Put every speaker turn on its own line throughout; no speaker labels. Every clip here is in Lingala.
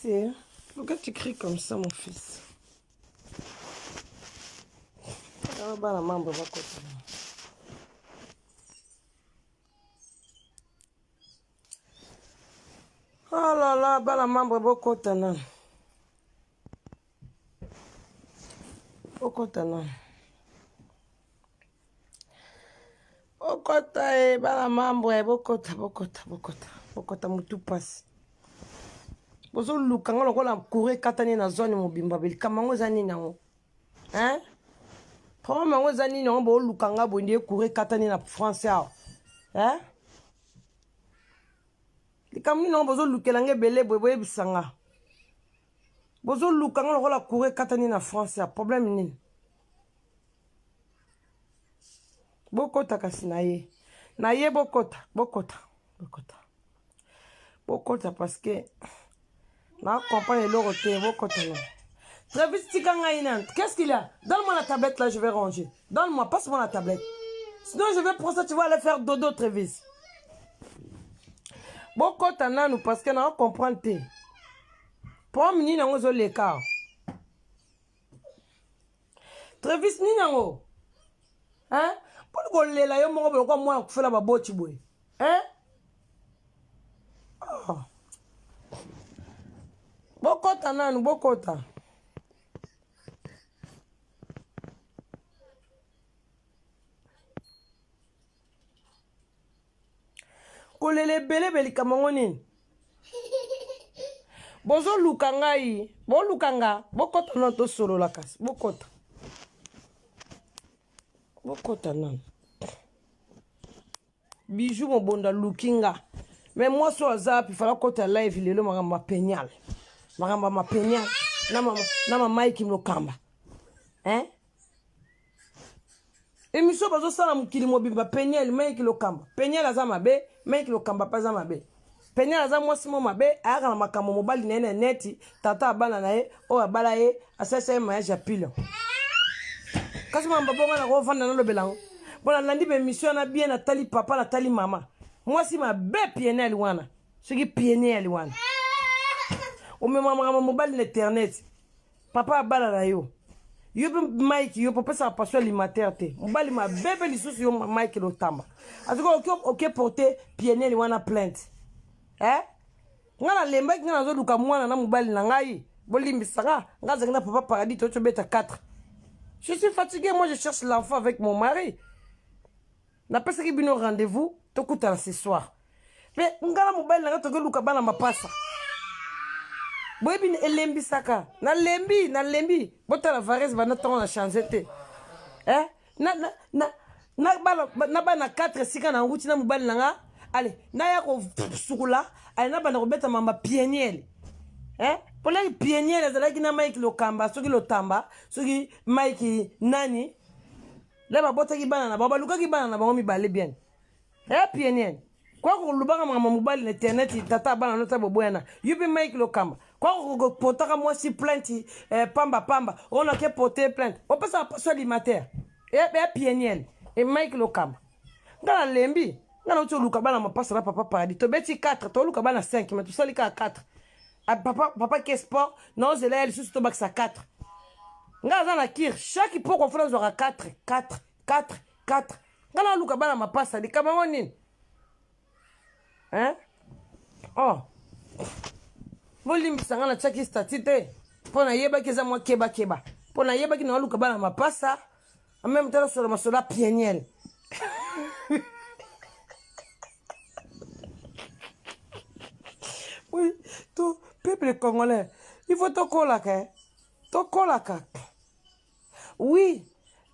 C'est... Pourquoi tu cries comme ça, mon fils? Ah, bah, la maman va côté. Oh là là, bah, la maman va côté. Bokota, non. Bokota, bah, la maman, bokota. Bokota, mutu passe. Bozo lukanga lokola kure katani na zone mobimba beli kamango zani nango. Hein? Comment mango zani nango bo lukanga bonde kure katani na français aw. Hein? Likamni nango bozo lukelange bele boye bisanga. Bozo lukanga lokola kure katani na français a problème nini? Bokota kasinaye. Naye bokota. Bokota parce que na compagne le roté bokota non. Travis Tikanga, qu'est-ce qu'il y a? Donne-moi la tablette là, je vais ranger. Donne-moi, passe-moi la tablette. Sinon je vais prendre ça, tu vas aller faire dodo Travis. Bokota nanou parce que na comprendre te. Pour mini nango zo l'écart. Travis ni nango. Hein? Pour que les la yo mo ko moi ko fela ba boti boy. Hein? Oh. Bokota nanou bokota. Kolele bele beli kamangoni. Bozo lukanga yi, bo lukanga, bokota non to solo la casse, bokota. Bokota non. Bijou mon bonda lukinga. Mais moi sur WhatsApp, il fallait kota live lelo magamba penyal. Magamba ma penyal. Na ma Mike mlokamba. Hein? Émission bazo sala mukili mobimba penyal Mike lokamba. Penyal azama be, Mike lokamba pas azama be. Penyal azama mwasi mo mabe, aka na makambo mobali nene neti, tata abana na ye, o abala ye, asese mayaje apilo. Kasi mamba bonga na ko vanda na lobelango. Bona landi be mission na bien na tali papa na tali mama. Mwasi mabe pienel wana. Soki pienel wana. O me mama mobali l'internet. Papa abala na yo. Yo Mike yo papa sa passion alimentaire te. Mobali mabe lisusu yo Mike lo tamba. Aziko OK porter pienel wana plainte. Hein? Ngana lemba ngana zo luka mwana na mobali na ngai. Bolimbisanga ngaza ngana papa paradis to beta 4. Je suis fatigué, moi je cherche l'enfant avec mon mari. N'a pas qui bino rendez-vous, to kuta ce soir. Mais ngana mobile na to luka bana mapasa. Boy bin elembi saka. Na lembi. Bota la varese bana to na changer te. Hein? Na bana 4 sika na nguti na mobile na nga. Allez, na ya ko sukula, allez na bana ko beta mama pieniel. Hein? Pour les pionniers, les élèves qui n'ont pas le kamba, ceux qui le tamba, ceux qui Mike nani, les babota qui banana, babaluka qui banana, bamomi balé bien. Eh pionnier, quoi qu'on le baga maman mobile l'internet, tata banana nota boboyana, yubi Mike le kamba. Quoi qu'on potaka moi si plainte, pamba, on a qu'à porter plainte. On peut s'en passer alimentaire. Eh pionnier, et Mike le kamba. Dans la lembi, dans l'autre luka bana ma passe la papa paradis. To beti 4, to luka bana 5, mais tout ça lika 4. Papa qui est sport, non, c'est là, il sous to bax à 4. Nga zana kir, chaque pour conférence aura 4. Nga la luka bana ma passe, di kamangonin. Hein? Oh. Volim sanga na chaki statite. Pona yeba keza mwa keba. Pona yeba ki na luka bana ma passe, en même temps sur ma sola pieniel. Oui, tout peuple congolais, il faut te kolaka. Oui,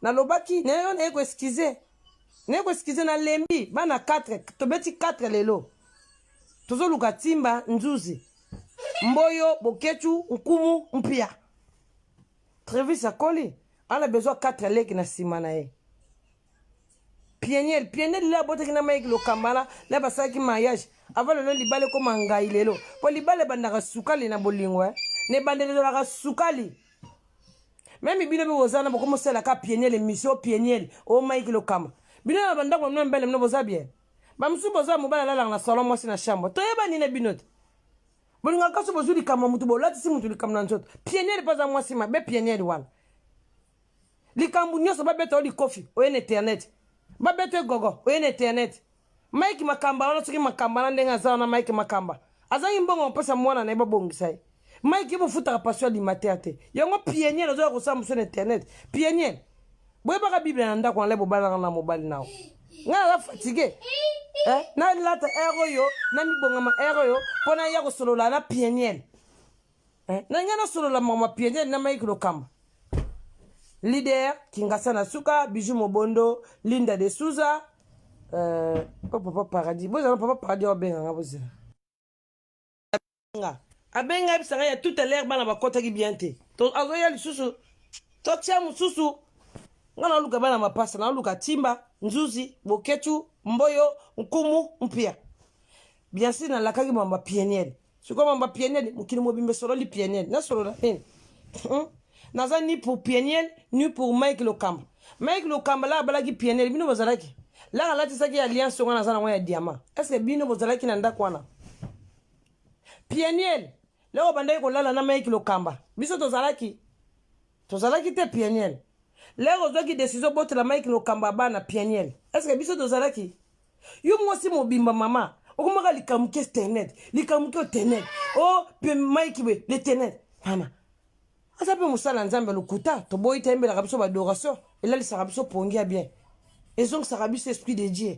na lobaki, ne excuse na lembi, bana 4, to beti 4 lelo. Tozo luka timba nzuzi. Mboyo, bokechu, nkumu, mpia. Travis akoli, on a besoin 4 leki na simana ye. Pieniel la bote kina maïk lo kambala, la basaki mariage. Avant le libale comme angaï lelo. Pour libale bandara soukali na bolingwe. Ne bandele la soukali. Même ibine be wozana bo comme c'est la ka pieniel mission pieniel. Oh maïk lo kamba. Bine na bandako mna mbele mna boza bien. Ba msu boza mobala la na salon moi na chambre. To yeba ni na binote. bolinga kaso bozu likambo mutu bolatisi mutu likambo na nzoto pionnier paza mwasi mabe pionnier wana likambo nyonso babeta likofi oye na internet babeta gogo oye na internet Mike Makamba wana soki Makamba na ndenge aza wana Mike Makamba azangi mbongo mpesa mwana na ye babongisa ye Mike bofutaka passion alimentaire te yango pionnier azoya kosala mosu na internet pionnier boyebaka bible na ndako na le bobalaka na mobali nao nga la fatigué na lata ero yo na mibongama ero yo pona ya kosolola na pionnier na nga na solola mama pionnier na Mike Lokamba leader Kingasa na suka Bijou Mobondo Linda de Souza papa paradis boza papa paradis obenga nga boza nga abenga bisanga ya toute l'air bana bakota ki bien te to azoya lisusu to tia mususu nga na luka bana mapasa na luka timba nzuzi boketu mboyo nkumu mpia bien sûr na lakaki mamba pionnier siko mamba pionnier mukini mobimbe solo li pionnier na solo la nini naza ni pour pionnier ni pour Mike Lokamba Mike Lokamba la balaki pionnier bino bazalaki la la tisaki alliance ngana sana ya diamant est-ce que bino bazalaki na ndako wana pionnier leo bandai ko lala na Mike Lokamba biso tozalaki te pionnier leo zoki décision bote la Mike Lokamba bana pionnier est-ce que biso tozalaki yo mwasi mobimba mama okumaka likamuke internet likamuke internet oh pe Mike be l'internet mama asa pe musala nzambe lokuta to boy tembe la kabiso ba adoration et là le sarabiso pongia bien et donc sarabiso esprit de Dieu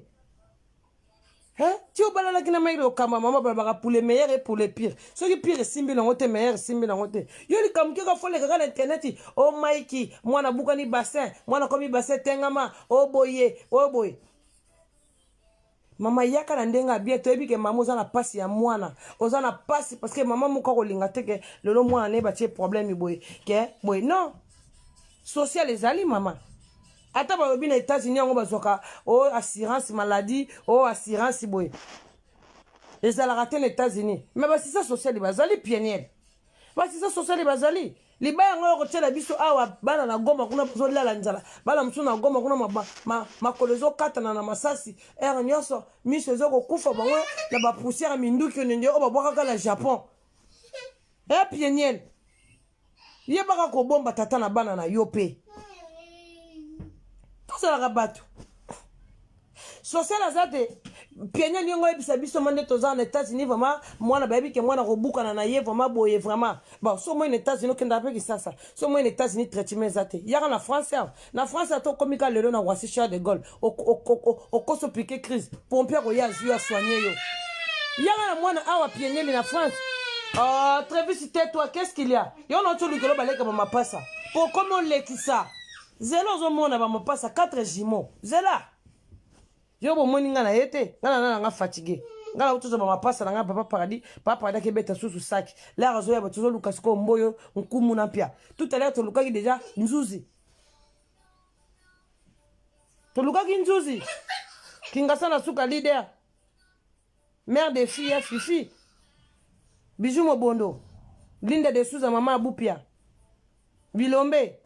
tu as balala kina Mike Lokamba mama baba pour les meilleurs et pour les pires ceux qui pire simbi na ngote meilleur simbi na ngote yo likamuke ka fole ka na internet oh Mike mwana bukani bassin mwana komi bassin tengama oh boye mama yaka na ndenga bien to ebi ke mama oza na pasi ya mwana oza na pasi parce que mama moko kolinga te ke lelo mwana ne batie problème boye ke boye non social ezali mama ata ba obi na États-Unis ngo bazoka o assurance maladie o assurance boye ezala te na États-Unis mais ba sisa social bazali pionnier ba sisa social bazali libaya ngo ko tshela biso awa bana na Goma kuna bozo lala nzala bana msu na Goma kuna makolezo katana na masasi nyonso miso zo ko kufa bango na ba poussière minduki nende o babwaka kala Japon pionnier yebaka ko bomba tata na bana na yope tosala ka bato social azate pionnier nyongo ebisa biso mande toza en États-Unis vraiment mwana bayebi ke mwana robukana na ye vraiment boye vraiment bon so moi en États-Unis kenda pe kisasa so moi en États-Unis traitement zate yaka na France ato komika lelo na wasi Charles de Gaulle o koso piquer crise pompier ko ya ju a soigner yo yaka na mwana awa pionnier na France très vite tais-toi qu'est-ce qu'il y a yo no to lukelo baleka ba mapasa pour comment lekisa zelo zo mona ba mapasa 4 jumeaux zela yo bo moni nga na yete nga fatigué nga la utuzo ba mapasa nga papa paradis ke beta susu sac la razo ya batuzo lukasko mboyo nkumu na pia tout à l'heure to lukaki déjà nzuzi Kingasa na suka leader mère des filles Fifi Bijou Mobondo Linda de Souza mama Abupia Bilombe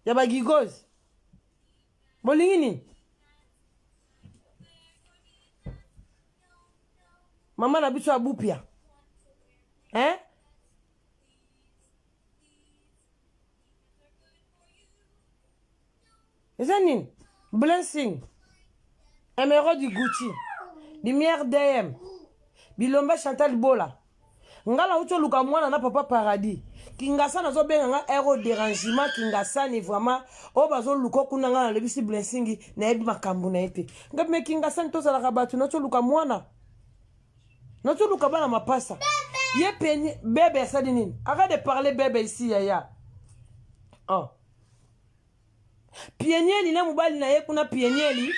ya bagigozi bolingini mama na biso Abupia Zanine Blessing Emerald du Gucci Lumière DM Bilomba Chantal Bola ngala uto luka mwana na papa paradis Kingasa na zo benga nga aéro dérangement Kingasa ni vraiment o bazo luko kuna nga na lebisi Blessing na ebi makambu na ete ngabe Kingasa nto sala ka batu no to luka mwana no to luka bana mapasa ye penye bébé ça dit nini arrête de parler bébé ici yaya Pienieli na mubali na ye kuna pienieli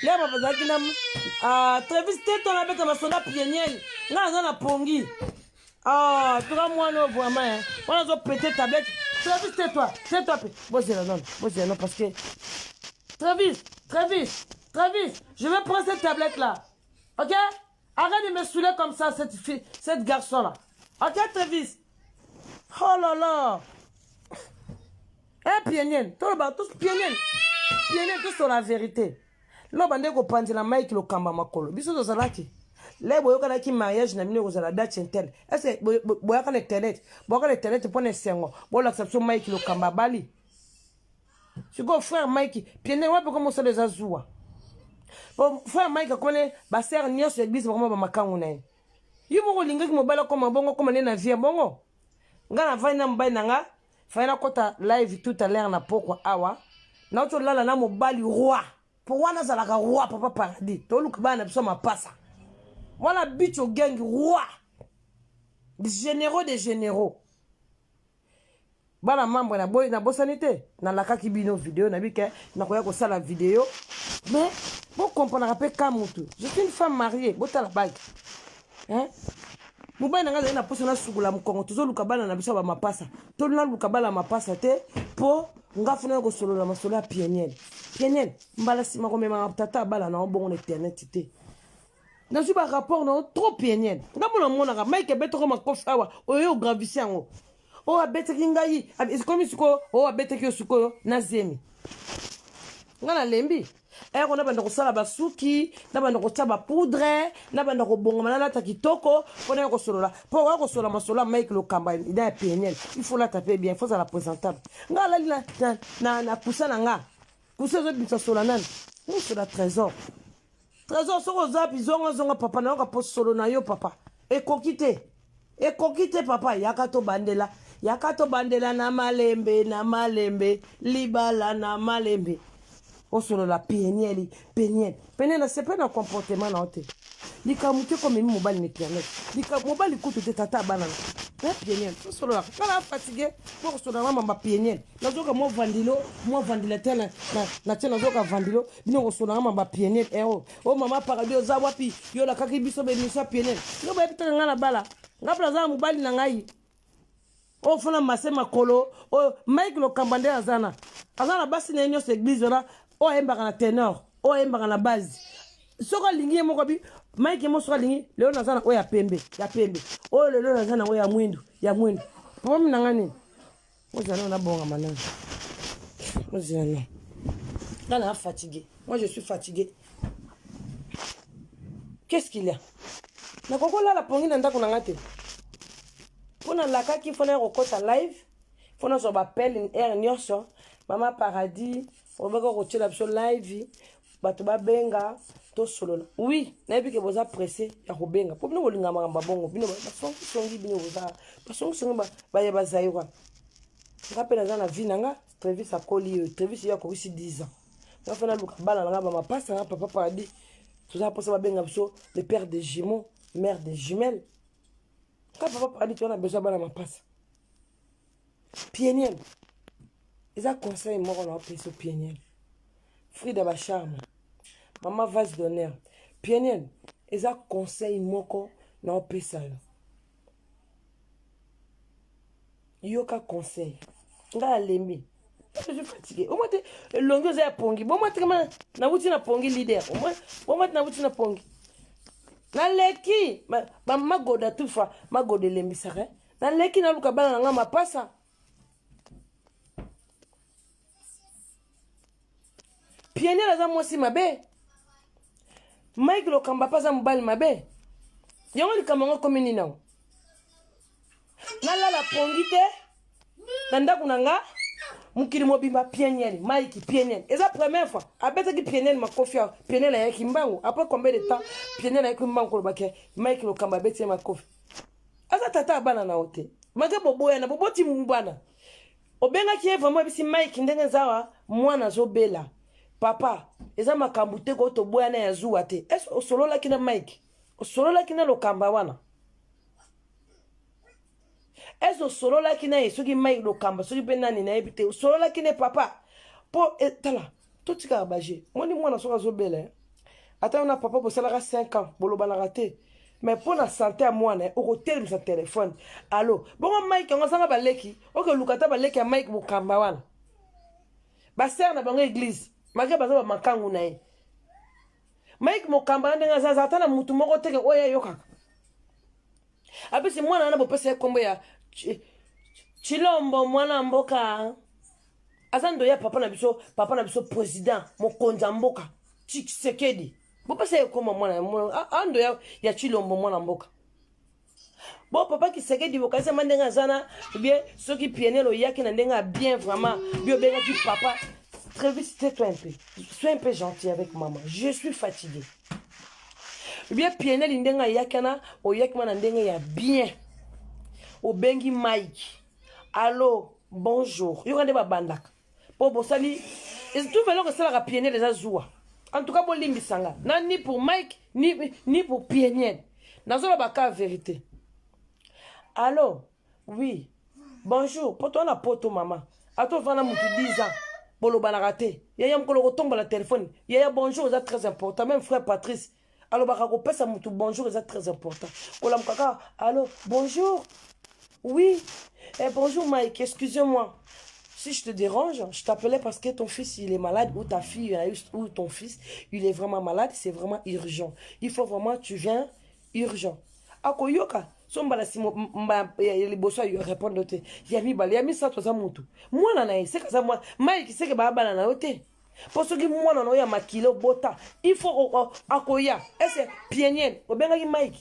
leba bazaki na Travis Teto na beta masonda pienieli nga na pongi tuka mwana vraiment on a zo péter tablette Travis tais-toi non parce que Travis je vais prendre cette tablette là OK arrête de me saouler comme ça cette garçon là OK Travis oh là là pionnier tous pionnier tous sur la vérité lo bande ko panzela Mike Lokamba makolo biso to salaki les boyoka ki mariage na mine kozala date intel est-ce boyoka na internet pona sengo bola exception Mike Lokamba bali siko frère Mike piene wapi comme ça les azua bon frère Mike akone ba sœur nyos église vraiment ba makangu na yibo ko linga ki mobala comme bongo comme na vie bongo ngana vaina mbai nanga faina kota live tout à l'heure na pokwa awa na oto lala na mobali roi pour wana zalaka roi papa paradis to luka bana biso mapasa wana bicho gang roi des généraux bana mambo na boy na bosanité na lakaki bino vidéo na bike na koya ko sala vidéo mais bon comprendre pe kamutu je suis une femme mariée botala bague hein mobali nanga na posa na sugula mkongo tozo luka bana na biso ba mapasa to na luka bana mapasa te po ngafuna ko solo la masola pieniel mbala sima ko mema tata bala na bongo internet te na suis pas rapport na trop pieniel ngamona mona ka Mike beto ko makofa wa oyo gravisi yango o abete kingai c'est comme siko o abete ki suko na zemi ngana lembi ko na banda ko sala basuki na banda ko taba poudre na banda ko bonga malala ta kitoko pona ko solola po ko sola masola Mike Lokamba ida pieniel il faut la taper bien il faut ça la présentable ngala na poussa nga poussa zo bitsa sola nan nous c'est la trésor soko zapi zonga papa na ko solo na yo papa e kokite papa yakato bandela na malembe libala na malembe o solo la pieniel na c'est pas un comportement na ote likamuke comme mobile ni pieniel mobile kutu te tata banana na pieniel o solo la kana fatigué pour solo na mamba pieniel na zoka mo vandila tena na tena zoka vandilo bino ko solo na mamba pieniel o mama paradis za wapi yo la kaki biso be misa pieniel no ba pitanga ngana bala ngapla za mobile na ngai o fona masema kolo o Mike Lokamba nde azana basi na nyos église na o embaka na ténor o embaka na base soko lingi moko bi Mike mo soko lingi leo nazana o ya pembe o leo nazana o ya mwindu papa mina ngani ozana na bonga manana ozana là fatigué moi je suis fatigué qu'est-ce qu'il y a na kokola la pongi na ndako na ngate pona laka ki fona kokota live fona so bapel nyonso mama paradis obaka kotiela biso live bato babenga to solola oui nayebi ke boza pressé ya kobenga po bino bolinga makambo bongo bino basongi bino boza basongi bayeba zairwa ngape naza na vie nanga Travis akoli Travis ya kokisi 10 ans ngafana luka bala nanga ba mapasa na papa paradis toza posa babenga biso le père des jumeaux mère des jumelles quand papa paradis tu as besoin bala mapasa pieniel ils a conseil moko na peso pieniel Frida Bacharme maman vase d'honneur pieniel ils a conseil moko na pesa yoka conseil nga lembi je suis fatigué au moins longo za pongi bon moi kama na wuti na pongi leader au moins bon moi na wuti na pongi na leki ba magoda tufa magode lembi sare na leki na luka bana nga mapasa pieniel aza mwasi mabe Mike Lokamba paza mobali mabe yango likamanga komini nango nalala pongi te na ndako na nga mukili mobimba pieniel Mike pieniel eza première fois abetaki pieniel makofi pieniel ayaki mbangu après combien de temps pieniel ayaki mbangu kolobaki Mike Lokamba beti makofi aza tata bana na ote mage boboya na boboti mbana obengaki vraiment bisi Mike ndenge zawa mwana zobela papa eza makambu te ko to boya na yazuwa te est osolola kina Mike osolola kina Lokamba wana est osolola kina soki Mike Lokamba soki pe nani na ebite osolola kina papa po tala totika baje moni mwana soka zobela ata na papa bo sala 5 ans boloba na raté mais pour la santé à moi au hôtel sa téléphone allo bon Mike on sanga baleki oke lukata baleki ya Mike Lokamba wana ba sœur na bango église maga baza ba makangu na ye Mike Lokamba ndenga za atana mutu moko teke oya yokaka abisi mwana na bopesa kombo ya Chilombo mwana mboka azando ya papa na biso président mokonza mboka Tshisekedi Bon, parce que comme moi, ando ya chilombo mwana mboka. Bon, papa qui sait que du vocal, c'est mandenga zana, bien, ceux qui piennent le yak, n'endenga bien vraiment, bien, bien, qui papa. Très vite, tais-toi un peu. Sois un peu gentil avec maman. Je suis fatiguée. Bien, piennent l'indenga yakana, au yak mandenga ya bien. Au bengi Mike. Allô, bonjour. Yogande ba bandak. Bon, bon, sali. Et tout le monde que ça la piennent les azoua. En tout cas, bon, limbisanga. Ni pour Mike, ni pour piennent. Nazola baka vérité. Allô? Oui. Bonjour. Pour toi, on a poto, maman. À toi, on a 10 ans. Bolo banarate. Yaya mkolo tombe la téléphone. Yaya bonjour, c'est très important. Même frère Patrice. Alors, baka pesa mutu bonjour, c'est très important. Kola mkaka. Allô? Bonjour. Oui. Eh, bonjour, Mike. Excusez-moi. Si je te dérange, je t'appelais parce que ton fils, il est malade, ou ta fille, ou ton fils, il est vraiment malade. C'est vraiment urgent. Il faut vraiment, tu viens urgent. Akoyoka. Sombala si les bosso yo répondre te yami bali yami sa to za mutu mwana na ese kaza mwana Mike seke ba bana na yote poso ki mwana no ya makilo bota il faut akoya ese pienien obenga ki Mike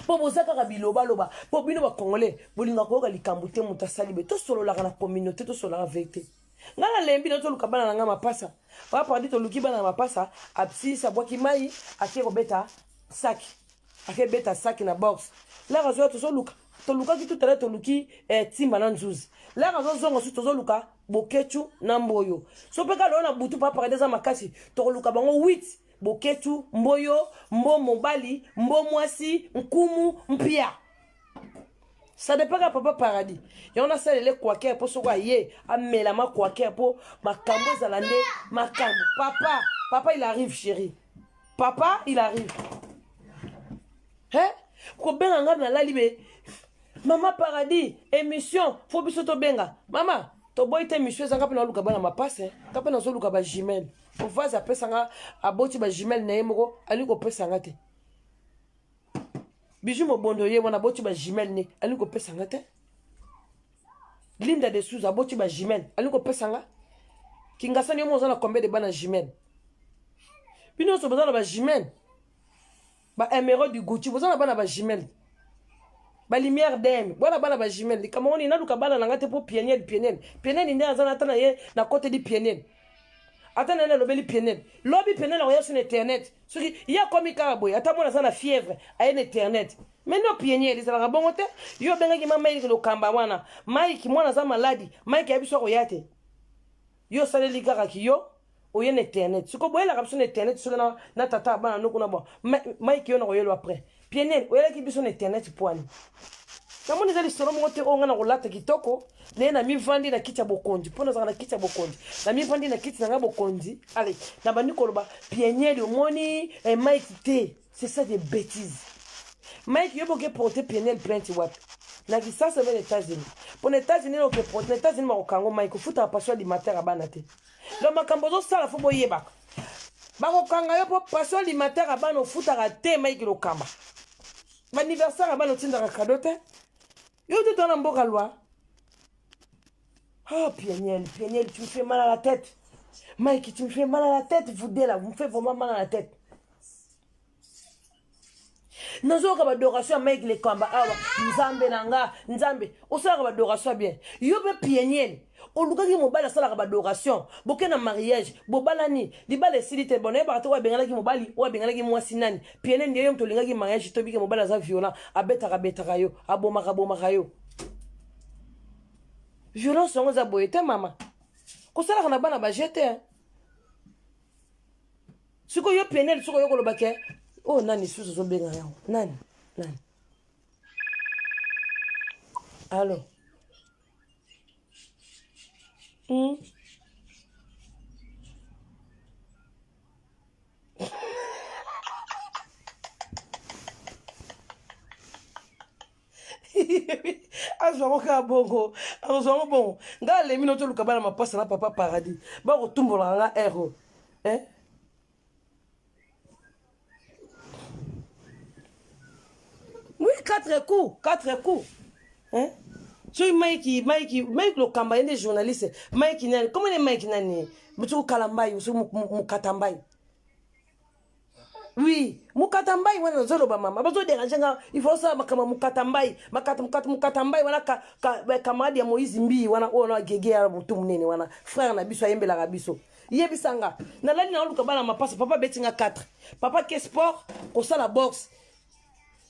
po bozaka ka biloba loba po bino ba congolais bolinga ko ka likambute muta salibe to solo la na communauté to solo la vérité ngala lembi no to lukabana na ngama pasa pa pa dito lukiba na mapasa apsi sa boki mai akero beta saki ake beta sac na box la razo to luka to luka ki tout à l'heure to luki timba na nzuzi la razo zongo su to luka bokechu na mboyo so peka lo na butu pa parade za makasi to luka bango 8 bokechu mboyo mbo mobali mbo mwasi nkumu mpia ça dépend à papa paradis et on a ça les quoi pour so quoi ye amela ma quoi pour makambo zalande makambo papa il arrive chérie papa il arrive. Hein? Ko benga nga na lalibe. Mama paradis, émission, faut biso to benga. Mama, to boy te émission zanga pe na luka bana mapase. Ka pe na zo luka ba jimel. O vaza pesa nga aboti ba jimel na yemoko, ali ko pesa nga te. Biju mo bondo ye wana boti ba jimel ne, ali ko pesa nga te. Linda de Souza boti ba jimel, ali ko pesa nga. Kingasa ni mo zana combien de bana jimel. Bino so bazana ba jimel. Ba émeraude du Gucci, vous en avez ba jumelle. Ba lumière d'M, voilà ba jumelle. Comme on est na luka bana ngate pour pieniel. Pieniel inde azana tana ye na côté di pieniel. Atana na lobeli pieniel. Lobi pieniel on sur internet. Ce qui il y a comme kaboy, atamo na sana fièvre à internet. Mais non pieniel, ils la bongote. Yo benga ki mama ile lokamba wana. Mike mwana za maladi, Mike abiso ko yate. Yo sale likaka ki yo. Oyen internet siko boyela kapso na internet siko na tata bana no kuna bo Mike yo na oyelo après pienel oyela ki biso na internet poani kama ni zali solo mote o ngana kolata kitoko le na mi vandi na kicha bokonzi pona za na kicha bokonzi na mi vandi na kicha na bokonzi allez na bani koloba pienel moni et Mike té c'est ça des bêtises Mike yo boke porter pienel plainte wapi na kisasa vers les États-Unis pour les États-Unis on peut porter les États-Unis ma okango Mike futa passion alimentaire abana té le makambozo sala fo boyeba bako kanga yo po passion alimentaire abana futa ka té Mike lo kamba anniversaire abana tinda ka kadote yo tout dans mboka loi oh pieniel tu me fais mal à la tête Mike tu me fais mal à la tête vous deux là vous me faites vraiment mal à la tête nazoka ba adoration Mike le kamba awa nzambe nanga nzambe osala ba adoration bien yo be pieniel olukaki mobali asalaka ba adoration boke na mariage bobalani libala silite bonaye bato wa bengalaki mobali wa bengalaki mwasi nani pieniel ndiye yo mto lingaki mariage to bike mobali za violent abetaka yo abomaka yo violence ngo za boyete mama kosala kana bana ba jeter siko yo pieniel siko yo kolobake oh nani susu zo benga yao nani allo azwaka bongo azwaka bongo nga lemi no to lukabana mapasa na papa paradis ba ko tumbola nga ero oui 4 coups hein so Mike le kamba ende journaliste Mike nani comment est Mike nani mutu kalambai musu mukatambai Oui, mukatambai wana zoloba mama. Bazo déranger nga, il faut ça makama mukatambai, mukatambai wana camarade ya Moïse Mbi wana ona gege ya mutu munene wana. Frère na biso yembela ka biso. Yebisanga. Na lali na luka bana mapasa papa betinga 4. Papa ke sport, ko sala boxe.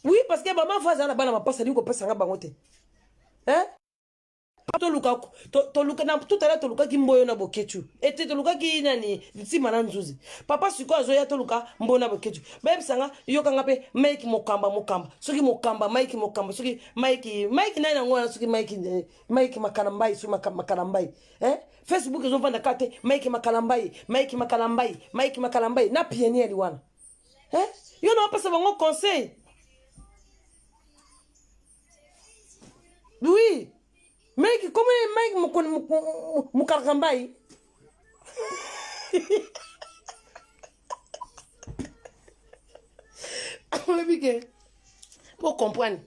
Oui, parce que maman faza na bana mapasa liko pesa nga bangote. Hein? To luka na tout à l'heure to luka ki mboyo na bokechu ete to luka ki nani ntima na nzuzi papa siko azoya to luka mboyo na bokechu bebe sanga yoka ngape Mike mokamba soki mokamba Mike mokamba soki Mike nana ngwana soki Mike makalambai soki makalambai Facebook zo vanda kate Mike makalambai na pienier liwana yo na pasa bango conseil oui. Mike, comment Mike Moukarkambaï? Pour comprendre.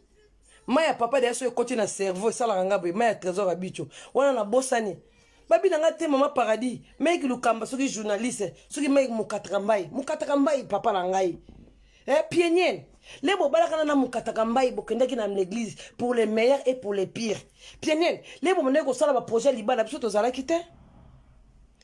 Maya papa derrière ce côté na cerveau ça la ranga boy maya trésor habituel. On a bossani. Babi nanga te maman paradis. Mike Lukamba soki journaliste, soki Mike Moukatambaï papa langai. Pienien. Les bobalakana na mukatakambai bokendaki na l'église pour les meilleurs et pour les pires. Pienien. Les bomoneko sala ba projet libala biso tozala kite.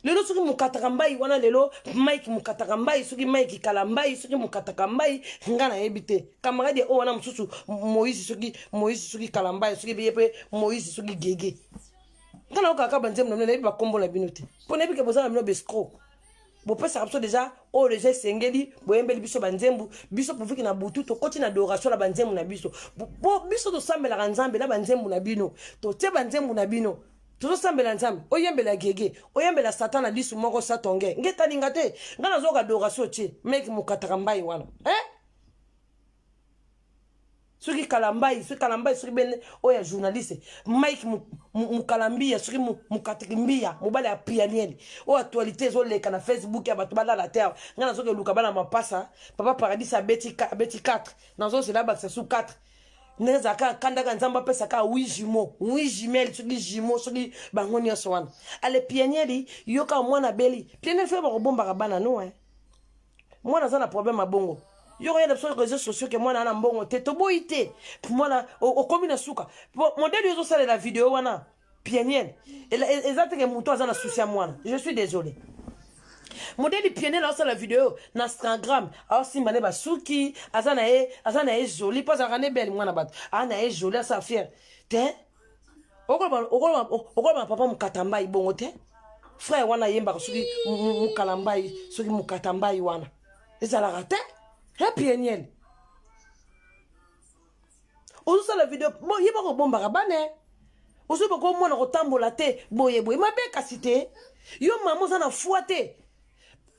Lelo soki mukatakambai wana lelo Mike mukatakambai soki Mike kalambai soki mukatakambai ngana ebite. Camarade o wana mususu Moïse soki kalambai soki bepe Moïse soki gege. Ngana okaka banzem nomne ba kombo la binote. Pone bike bozala mino bescro. Bo pesa rapso déjà o le je sengeli bo embeli biso banzembu biso pour na butu to koti na adoration la banzembu na biso bo biso to sambela nzambe na banzembu na bino to te banzembu na bino to sambela nzambe o yembela gege o yembela satana lisu moko satonge ngeta lingate ngana zoka adoration ti meki mukatakambai wana soki kalambai soki ben oya journaliste Mike mukalambia soki mukatikimbia mobale ya pianieli o actualité zo leka na Facebook ya bato bala la terre ngana soki luka bana mapasa papa paradis a beti 4 nazo c'est là ba sous 4 neza ka kandaka nzamba pesa ka 8 jumelles soki jumeaux soki bangoni oswana ale pianieli yoka mwana beli pianieli fe ba robomba bana no mwana za na problème abongo. Yo regarde sur les réseaux sociaux que moi na mbongo te to boité moi na au commune suka modèle yo ça la vidéo wana pieniel exactement que muto azana souci à moi je suis désolé modèle pieniel là ça la vidéo na Instagram alors si mané ba suki azana e joli pas arane belle moi na bat ana e joli ça fier te okola papa mukatambai bongo te frère wana yemba suki mukalambai suki mukatambai wana ezala raté. Pieniel. Ozo sa la vidéo, bon, yeba ko bomba rabane. Ozo ba ko mona ko tambola te, boye mabe kasite. Yo maman za na fouate.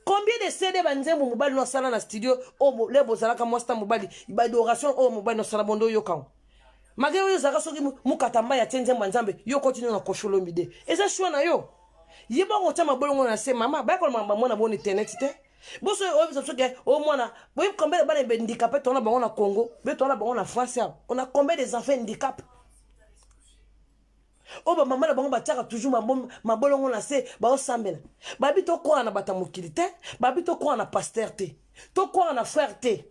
Combien de CD banzembo mobile no sala na studio o le bozala ka mosta mobile, ba adoration o mobile no sala bondo yo kan. Mage yo zaka soki mukatamba ya tenzembo nzambe, yo continue na kosholo mide. Eza shwa na yo. Yeba ko tama bolongo na se mama, ba ko mama mona bon internet te. Boso au moins oui combien de bancs handicapés on a bon Congo mais on a bon en France on a combien des enfants handicapés oh ba maman la bango bataka toujours ma bolongo na se ba osambela babi to ko na batamukilité babi to ko na pasteur te to ko na frère te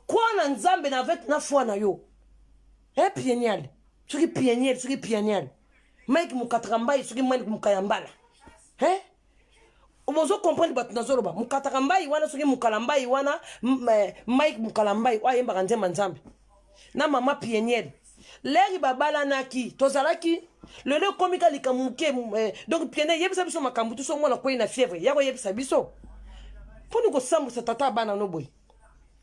ko na nzambe na avec na foi na yo pienial pienial Mike mukatambai suki Mike mukayambala Omozo comprendre bat nazoroba mukatakambai wana soki mukalambai wana Mike mukalambai wa yemba kanze manzambe na mama pieniel leri babala naki tozalaki le komika likamuke donc pieniel yebisa biso makambutu so mwana ko ina fièvre yako yebisa biso pour nous ko sambu sa tata bana no boy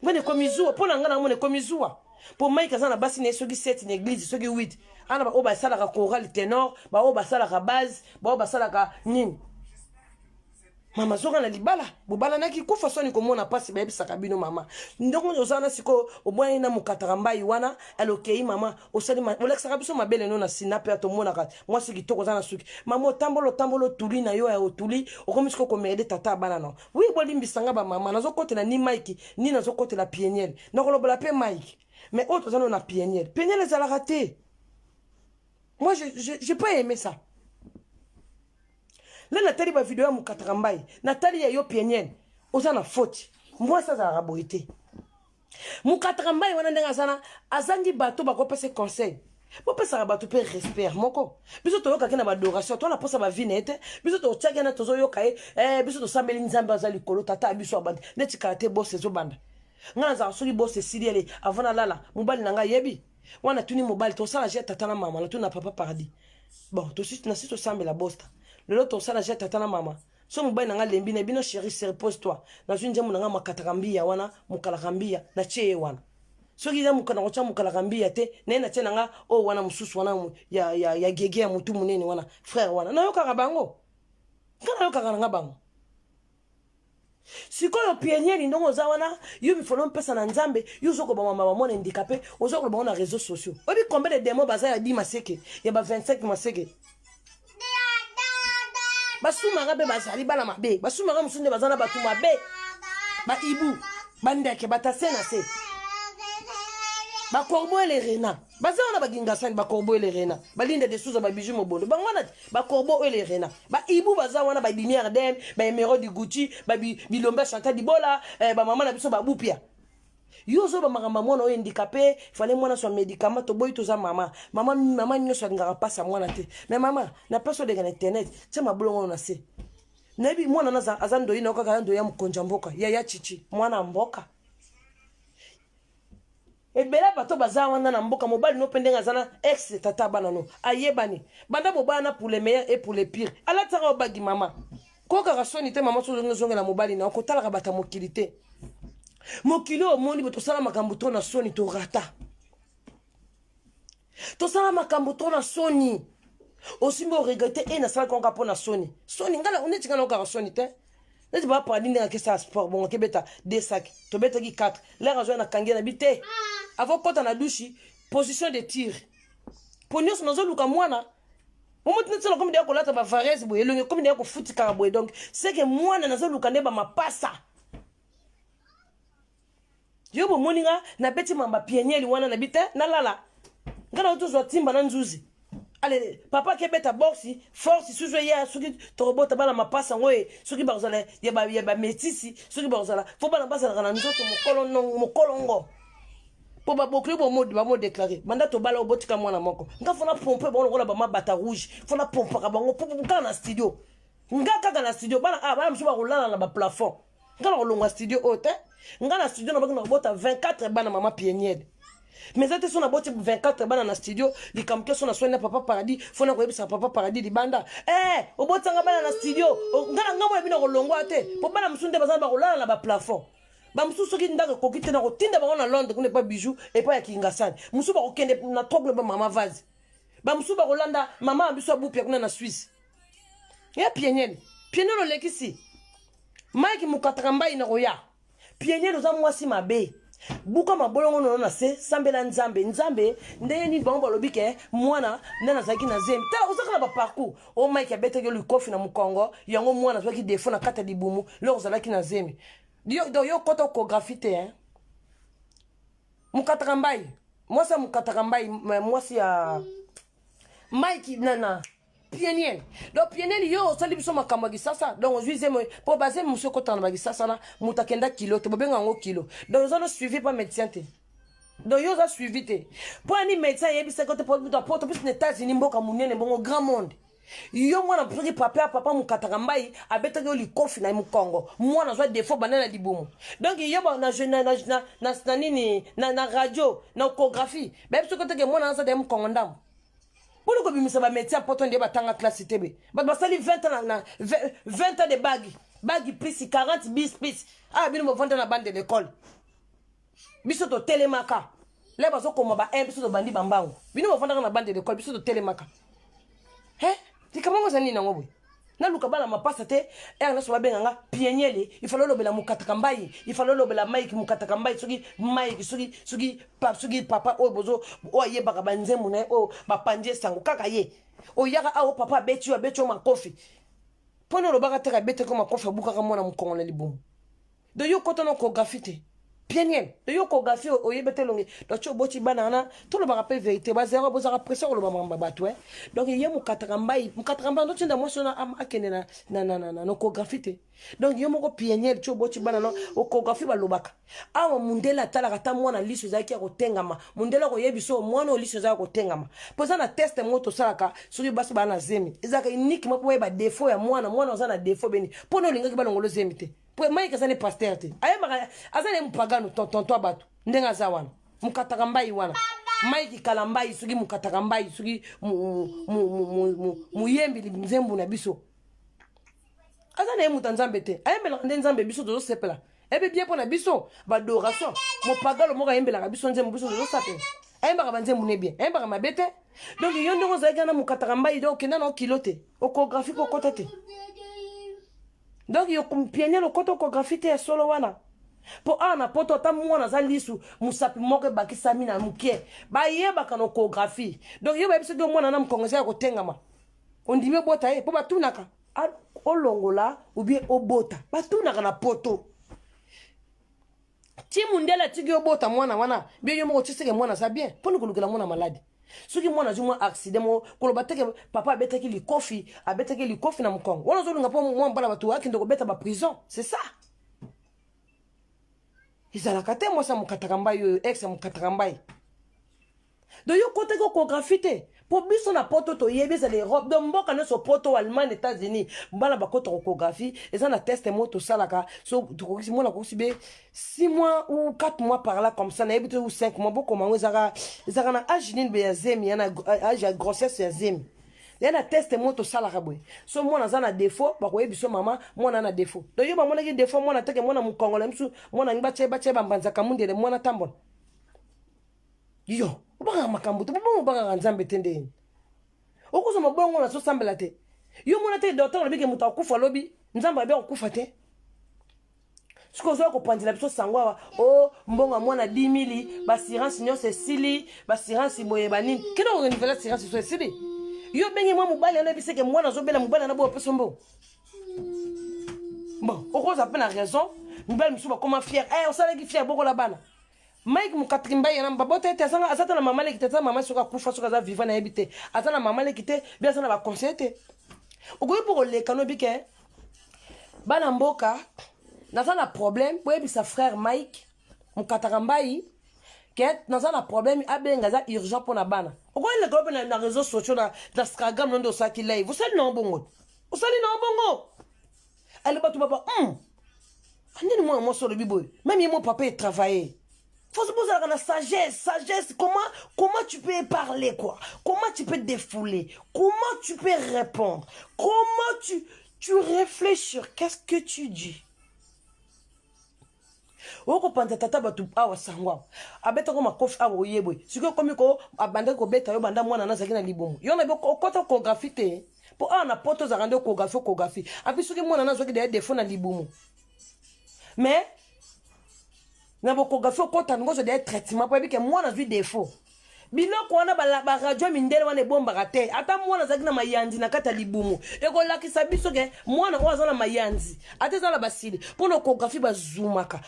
ngene komizua pour na ngana ngone komizua pour Mike azana basi ne soki 7 na église soki 8 ana ba oba sala ka choral ténor ba oba sala ka base ba oba sala ka nini mama zoka na libala bobala naki kufa soni komona pasi ba yebisa kabino mama ndongo ozana siko obwana na mukatakambai wana alokei mama osali oleksa kabiso mabele no na sinape atomona ka moi siki toko zana suki mama tambolo tuli na yo ya otuli okomisiko komede tata bana no oui bolimbisanga ba mama nazokotela ni Mike ni nazokotela pieniel nakolobola pe Mike mais autre zana na pieniel ezala raté moi j'ai pas aimé ça. Là Nathalie ba vidéo ya mukatakambai Nathalie ya yo pieniel ozana faute moi ça za raboité mukataka mbai wana ndenga sana azangi bato bakopesa conseil bopesa bato pe respect moko biso toyoka kena badoration to na posa ba vie nete biso to tchaka na tozo yoka biso to sambeli nzambe azali kolo tata biso abandi neti karate boss ezo banda ngana za soki boss siriele avant lala mobali nanga yebi wana tuni mobali to sala je tata na mama na tuna papa paradis bon to si na si to sambela bosta lelo to sala je tata na mama so mobali nanga lembi na bino chérie se repose toi na zunje munanga makatakambia wana mukalakambia na cheye wana soki za mukana kocha mukalakambia te na na tena nga o wana mususu wana ya gege ya mutu munene wana frère wana na yoka bango kana yoka nga bango sikoyo pionnier ndongo za wana yo bifolo mpesa na nzambe yo zoko ba mama mona handicapé ozoko ba na réseaux sociaux obi combien de démos baza ya 10 maseke ya ba 25 maseke basuma ngabe bazali bana mabe basuma nga musunde bazana batu mabe ba ibu bandeke batase na se ba corbeau et les renards bazana ba gingasani ba corbeau et les renards ba linde de souza ba bijou mobondo ba ngwana ba corbeau et les renards ba ibu bazana ba lumière dem ba émeraude du Gucci ba bilombe Chantal Dibola ba mama na biso ba bupia yo zo ba makamba mwana o handicapé fallait mwana so médicament to boy to za mama nyoso ngara passa mwana te mais mama na peso de internet tse mabulongo na se nabi mwana na azando ina okaka ndo ya mkonja mboka ya chichi mwana mboka ebela bato baza wana na mboka mobali no pendenga zana ex tata bana no ayebani banda bobana pour les meilleurs et pour les pires ala tsara obagi mama koka rasoni te mama so ngezongela mobali na okotala bata mokilité mokilo omoni boto sala makambo to na soni to rata to sala makambo to na soni osimbo regretter et na sala konka po na soni ngala uneti ngala ka soni te neti ba pa ndinga ke sa sport bon ke beta 2 sacs to beta ki 4 la raison na kangena bité avant kota na douche position de tir ponyo so nazo luka mwana omoti netsela comme dia ko lata ba varese bo elonge comme dia ko futika bo donc c'est que mwana nazo luka ne ba mapasa yo bo moninga na beti mamba pionnier wana na bite na lala ngana otuzo timba na nzuzi ale papa ke beta boxi force suzo ya suki torobota bana mapasa ngoe suki bazala ya ba metisi suki bazala fo bana basa na nzoto mokolongo po ba bokli bo mode déclarer banda to bala obotika mwana moko nga fona pomper bon ngola ba mabata rouge fona pomper ka bango po na studio nga kaka na studio bana msuba rolala na ba plafond nga na rolonga studio hote nga na studio na bakina bota 24 bana mama pionnier mais ate sona boti 24 bana na studio likamke sona soina papa paradis fona ko yebisa papa paradis libanda obotanga bana na studio nga mo bino rolongo ate po bana msunde bazana ba rolala na ba plafond ba msusu ki ndaka kokite na kotinda ba na Londres kune pa bijou et pas ya kingasani musu ba kokende na togle ba mama vazi ba musu ba rolanda mama abiso abupia kuna na Suisse ya pionnier lo lekisi Mike mukataka ina roya pionnier za mwasi mabe buka mabolongo no na se sambela nzambe ndeni bombo lobike mwana nana zaki na zemi tala ozaka na ba parcours o Mike abete yo likofi na mukongo yango mwana zwaki defo na kata dibumu lo ozalaki na zemi yo koto ko graffiti mukataka mwasa mukataka mwasi ya Mike nana pionnier donc pionnier yo sali biso makambo gisasa donc juize mo po baser monsieur kotana ba gisasa na mutakenda kilo te bobenga ngo kilo donc zo no suivi pas médecin te donc yo za suivi te po ani médecin yebisa kote po to bis États-Unis mboka munene bongo grand monde yo mwana puri papa mukataka abeta yo likofi na mukongo mwana zwa défaut banana dibumu donc yo ba na nini na radio na échographie ba biso kote ke mwana za de mukongo ndam pour ko bimisa ba métier poto ndé batanga classe tebe ba basali 20 ans na 20 ans de bagi plus 40 bis plus bino mo vendre na bande de l'école biso to telemaka le bazo ko ba biso to bandi bambango bino mo vendre na bande de l'école biso to telemaka tikamongo zani na ngobwe na luka bana mapasa te na so babenganga pionnier il fallait lobela mukataka il fallait lobela Mike mukataka soki Mike soki papa o bozo o yebaka banzemu na o bapanje sango kaka ye o yaka o papa betu makofi pono lobaka te ka bete ko makofi buka ka mona mukongo na libumu do yo kotono ko graffiti Pieniel de yo chorégraphie oyebete longi do cho boti banana tout le rappel vérité ba zéro bo za pression le mamba batwe donc yé mukatanga ndo tinda mo sona akene na no chorégraphie te donc yo moko pieniel cho boti banana o chorégraphie ba lobaka awa mundela tala kata mwana liso za kia kotengama mundela ko yebiso mwana o liso za kotengama poza na test moto salaka soki basi bana zemi ezaka unique mo ba défaut ya mwana oza na défaut beni pono lingaki balongolo zemi te pour Mike azane pasteur te ayeba azane mpagano tonton bato ndenga za wana mukataka mbai wana Mike kalambai sugi mukataka mbai sugi muyembi nzembu na biso azane mutanzambe te ayembela nzambe biso dozo sepela ebe bien pour na biso ba adoration mopagalo moka yembela ka biso nzembu biso dozo sapela ayembaka banzembu ne bien ayembaka mabete donc yo ndongo zaika na mukataka mbai do kenda na kilote o chorégraphie ko kota te. Donc yo kumpienya lo koto ko graffiti ya solo wana po ana poto ta mwana za lisu musapi moke bakisa mina mukie ba yeba kana ko graffiti donc yo ba biso do mwana na mkongeza ko tengama ondime bota po batunaka olongola ou bien obota batunaka na poto ti mundela tigi obota mwana wana bien yo mo tsike mwana za bien po nikulukela mwana maladi soki mwana zuma accident mo koloba teke papa abetaki likofi na mkongo wana zolunga po mwa mbala batu akinde ko beta ba prison c'est ça izalaka te mwasa mukataka mbai yo ex mukataka mbai do yo kote ko chorégraphie te po biso na poto to yebisa les robes de mboka no so poto Allemagne États-Unis mbala bakoto ko chorégraphie eza na test moto salaka so tukokisi mona ko sibe 6 mois ou 4 mois par là comme ça na ebito ou 5 mois boko mango ezaka na âge nini be ya zemi yana âge ya grossesse ya zemi yana test moto salaka boy so mona za na défaut bako yebiso mama mona na défaut do yo ba mona ki défaut mona teke mona mukongola msu mona ngiba cheba mbanza kamundele mona tambona yo banga makambo to bongo banga nzambe tendeni okuzo mabongo na so sambela te yo mona te docteur lobike muta kufa lobi nzambe abe kufa te siko zo ko pandila biso sangwa o mbonga mwana 10 000 ba assurance nyose sili ba assurance boye banini kino ko nivela assurance so sili yo bengi mwa mubali na biseke mwana zo bela mubali na bo peso mbo bon okuzo pe na raison mubali msuba comment fier on sala ki fier boko la bana Mike mukatrimba yana mbabote ete asata na mama lekite ta mama soka kufa soka za vivant na ebite ata na mama lekite bien sana ba conseiller te okoyi pour le kano bike bana mboka na sana problème pour ebisa frère Mike mukatarambai ke na sana problème abenga za urgent pour na bana okoyi le groupe na réseaux sociaux na Instagram ndo saki live vous savez non bongo elle ba tu papa andini moi solo biboy même mon papa il travaillait. Faut se poser la sagesse. Comment tu peux parler, quoi? Comment tu peux défouler? Comment tu peux répondre? Comment tu réfléchis sur qu'est-ce que tu dis? Oko panta tata batu awa sangwa. Abeta ko makofi awa yebwe. Siko komi ko abanda ko beta yo banda mwana na zakina libomo. Yo na be ko chorégraphie te. Po ana poto za rande chorégraphie. Abi soki mwana na zoki de défaut na libomo. Mais na bokographie okota ngozo de traitement po ebike mwana zwi défaut biloko wana ba radio mindele wana ebomba te ata mwana zaki na mayanzi na kata libumu ekolakisa biso ke mwana oyo aza na mayanzi ata eza na basili mpo na okographie bazumaka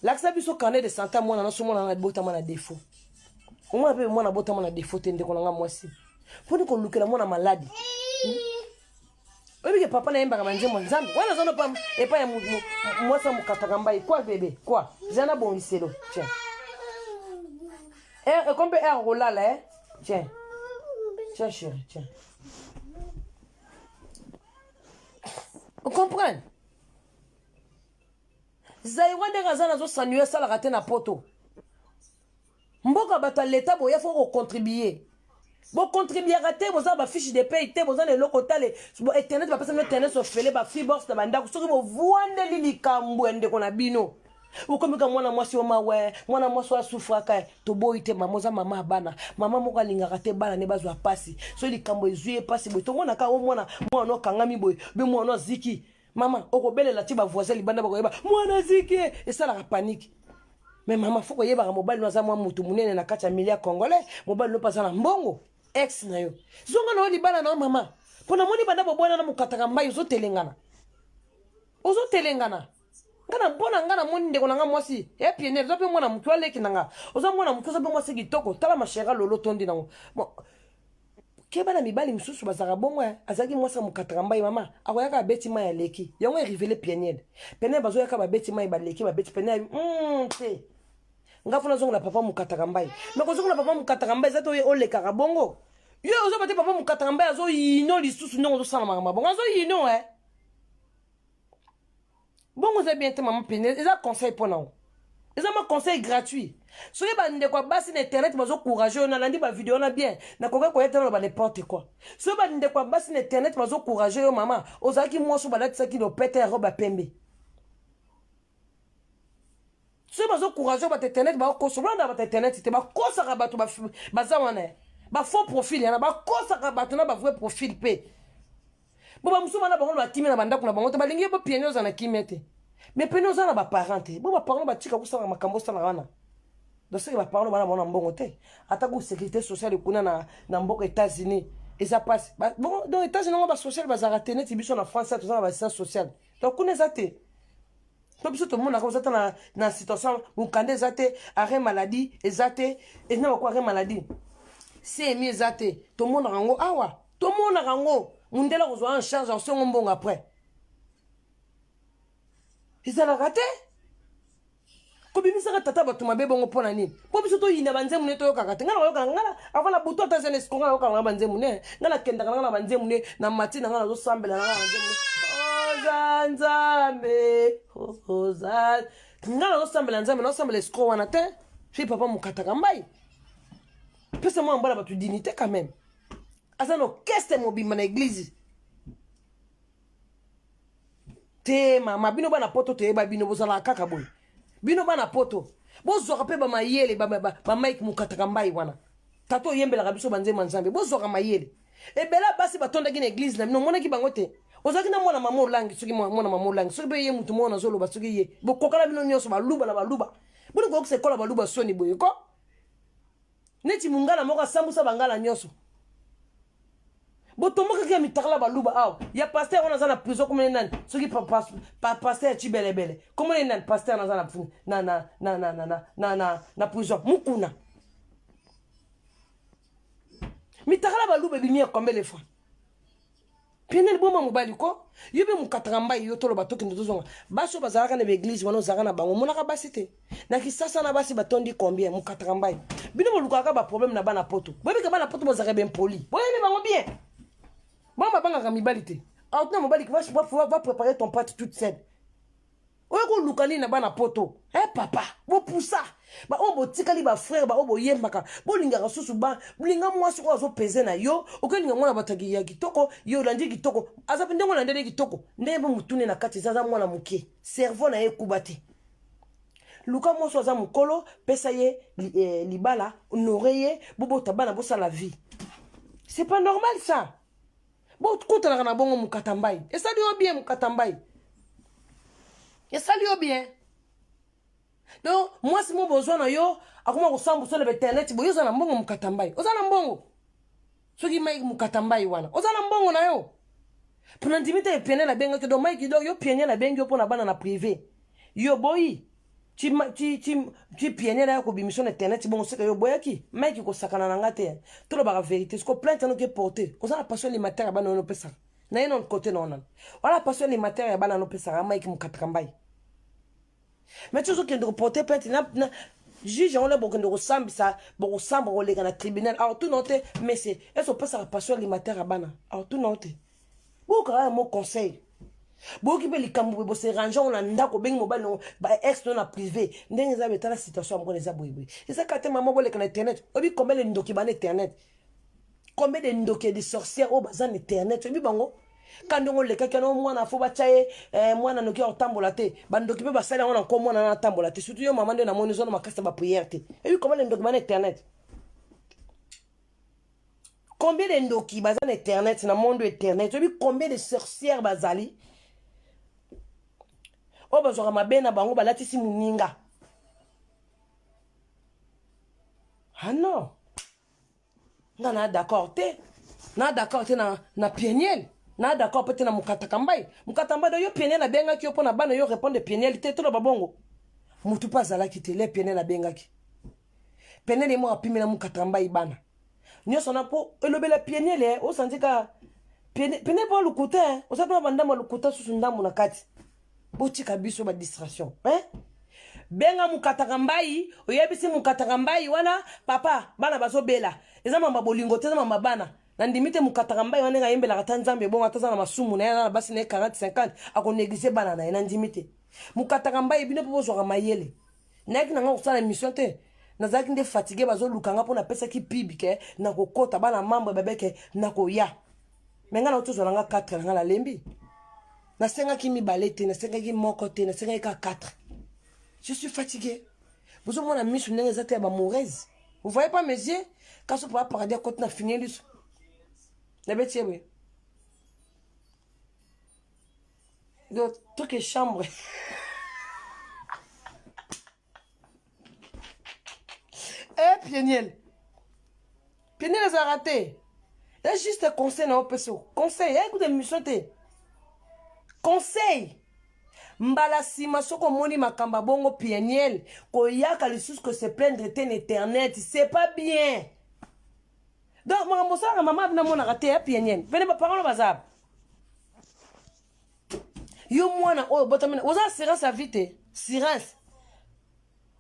lakisa biso carnet de santé mwana naso mwana na botama na défaut omwana pe mwana botama na défaut te ndeko nanga mwasi mpo ni kolukela mwana maladi Obi que papa na yemba kama nzembo nzambe. Wana zano pa epa ya mwasa mukataka mbai. Quoi bébé? Quoi? Zana bon liselo. Tiens. Comme rola là, hein? Tiens. Tiens chérie, tiens. Vous comprenez? Zaïwa de razana zo sanuer ça la raté na poto. Mboka bata l'état boya faut contribuer. Bon contribuer à te boza ba fiche de paye te boza le lokotale bo internet ba pesa no internet so fele ba fibox ta banda soki bo vuande lili kambo ende kona bino ukomika mwana mwasi o mawe mwana mwasi wa sufraka to boite mamoza mama bana mama moko alingaka te bana ne bazwa pasi so likambo ezuye pasi bo to mona ka o mwana no kangami boy be mwana ziki mama okobelela ti ba voisin libanda ba koyeba mwana ziki esala ka panique. Mais maman faut que yeba mobile no za mwa mutu munene na kati ya milia congolais mobile no pasa na mbongo ex na yo zonga no libana na mama pona moni banda bobona na mukataka mbai zo telengana ozo telengana ngana bona ngana moni ndeko nanga mwasi e piene zo pe mwana mutu aleki nanga ozo mwana mutu zo pe mwasi kitoko tala mashera lolo tondi nango keba na mibali misusu bazaka bongo azaki mwasa mukataka mbai mama akoyaka beti mai aleki yango erivele pieniel pene bazo yaka ba beti mai baleki ba beti pene te ngafuna zongo la papa mukataka mbai mako zongo la papa mukataka mbai zato oleka bongo yo ozo bate papa mukataka mbai azo yino lisusu ndongo zo sala mama bongo azo yino bongo za bien te maman pene eza conseil pour nous eza ma conseil gratuit soki bande kwa basi na internet bazo courageux na landi ba vidéo na bien na koka ko yetela ba n'importe quoi soki bande kwa basi na internet bazo courageux yo mama ozaki mwoso balati ki lo pete roba pembe soki bazo courageux ba internet ba ko soblanda ba internet te ba kosa ka bato ba zawana ba faux profil yana ba kosa ka bato na ba vrai profil pe boba musuma na bango ba kimi na banda kuna bango te balingi bo pienyo za na kimete mais peno za na ba parente boba parents ba tika kusala makambo sana wana donc c'est ba parents bana mona mbongo te atako sécurité sociale kuna na mboko États-Unis et ça passe bon dans États-Unis on ba social ba za tenet biso na France tout ça ba assistance sociale donc kuna za te to biso to mona ko za na situation mukande za te arrêt maladie ezate et na ko arrêt maladie c'est mieux za te to mona rango awa to mona rango mundela ko zo en charge en son mbongo après izala raté ko bimisaka tata bato mabe bongo pona nini po biso to yina banzemu ne to yoka te ngala yoka ngala avala buto ta zene skonga yoka ngala banzemu ne ngala kenda ngala banzemu ne na matina ngala zo sambela ngala banzemu ozanzambe ozan ngala zo sambela nzambe no sambela sko wana te fi papa mukataka mbai pesa mo mbala batu dignité quand même asano keste mobimba na église te mama bino bana poto te ba bino bozala kaka boy bino bana poto bozoka pe ba mayele ba Mike mukataka mbai wana tato yembela biso banze manzambe bozoka mayele e bela basi batonda ki na église na bino mona ki bango te ozaki na mwana mama olangi soki mwana mama olangi soki be ye mutu mona zolo ba soki ye bokokala bino nyoso baluba na baluba bino ko sekola baluba soni boye ko neti mungala moko sambusa bangala nyoso botomoka ki mitakala baluba aw ya pasteur on azana prison comme nan soki pasteur ti belebele comme nan pasteur azana na prison mukuna mitakala baluba bimia combien de fois pinel boma mobali ko yobe mukataka mbai yo tolo batoki ndozonga baso bazalaka na église wana ozaka na bango monaka basi te na kisasa na basi batondi combien mukataka mbai bino bolukaka ba problème na bana poto boyebika bana poto bozaka ben poli boyebi bango bien maman banga mibalite autant mobali va préparer ton pâte toute seule oyo lukani na bana poto papa bo poussa ba obo tikali ba frère ba obo yembaka bolinga susu ba bolinga mwasi ko azo peser na yo okelinga mwana batagi ya kitoko yo landi kitoko azape ndengo na ndele kitoko ndembo mutune na kati zaza mwana muke cerveau na ekubate luka moso za mukolo pesa ye libala honoreye bobo tabana bosa la vie c'est pas normal ça bon kutala kana bongo mukatambai esali yo bien mukatambai esali yo bien donc moi si mon besoin na yo akoma ko sambu so le internet bo yo za na mbongo mukatambai oza na mbongo soki mai mukatambai wana oza na mbongo na yo pona ndimita piene la benga ke do mai kido yo piene la benga yo pona bana na privé yo boyi ti piene la ko bimission internet bon c'est que yo boyaki mai ki ko sakana na ngate to lo ba vérité ce ko plainte no ke porter ko za passion alimentaire bana no pesa na yeno côté non wala passion alimentaire bana no pesa mai ki mukatambai mais tu sais que de reporter plainte na juge on a beaucoup de ressemble beaucoup semble on les dans le tribunal alors tout noté mais c'est est-ce qu'on peut ça passion alimentaire à bana alors tout noté beaucoup quand même mon conseil beaucoup qui peut les cambo bo se ranger on a ndako bengi mobile no ba ex no na privé ndenge za betala situation mo les aboyeboy et ça quand maman bolé na internet obi combien de ndoki ba na internet combien de ndoki de sorcières au bazan internet obi bango quand on le quelqu'un mwana fo bachaye mwana noki otambola te bandoki pe basala wana ko mwana na tambola te surtout yo maman de na moni zone makasa ba prière te et comment les ndoki ba na internet combien de ndoki bazan internet na monde internet obi combien de sorcières bazali o bazora mabena bango balati si muninga ah non na d'accord te na pieniel na d'accord peut-être na mukatambai do yo pieniel na benga ki yo pona bana yo répondre pieniel te to babongo mutu pas ala ki te le pieniel na benga ki pieniel mo apimi na mukatambai bana nyo sona po elobela pieniel o sandika pieniel po lukuta o sa banda mo lukuta susu ndamu na kati botika biso ba distraction benga mukatambai oyebisi mukatambai wana papa bana bazobela eza mama bolingo te mama bana na ndimite mukatambai wana ngayembela katanzambe bonga taza na masumu na yana basi na 40 50 akonegliger bana na ndimite mukatambai bino popo zwa mayele naki nanga kusala mission te nazaki nde fatigué bazolukanga pona pesa ki pibike na kokota bana mambo bebeke na koya menga na otozwa nga 4 nga la lembi na senga ki mibale te na senga ki moko te na senga ka 4. Je suis fatigué. Vous avez mon mission n'exacte pas mauvaise. Vous voyez pas mes yeux quand je pourrais parader quand on a fini le la bête oui. Donc tout que chambre. Pieniel. Pieniel les a raté. Il y a juste un conseil dans le conseil. Écoutez mission te. Conseil. Mbala sima soko moni makamba bongo pieniel koyaka lisusu que se plaindre te internet c'est pas bien donc makambo sala mama bina mona raté ya pieniel vene ba parole bazab yo mwana oyo botamina oza assurance vite assurance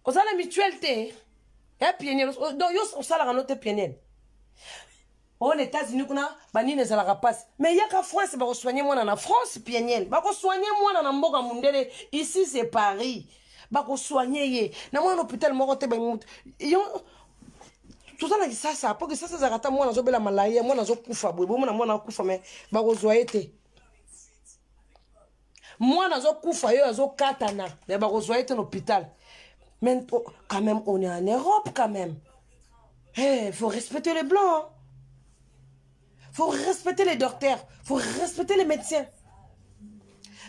oza la mutuelle te ya pieniel donc yo osala note pieniel aux États-Unis kuna banine za la rapace mais yaka France ba ko soigner moi na France pieniel ba ko soigner moi na mboka mundele ici c'est Paris ba ko soigner ye na moi hôpital moko te ba yo tout ça na kisasa pour que ça za rata moi na zo bela malaya moi na zo kufa boy moi na kufa mais ba ko zoyer te moi na zo kufa yo zo katana mais ba ko zoyer te l'hôpital mais quand même on est en Europe quand même faut respecter les blancs. Faut respecter les docteurs, faut respecter les médecins.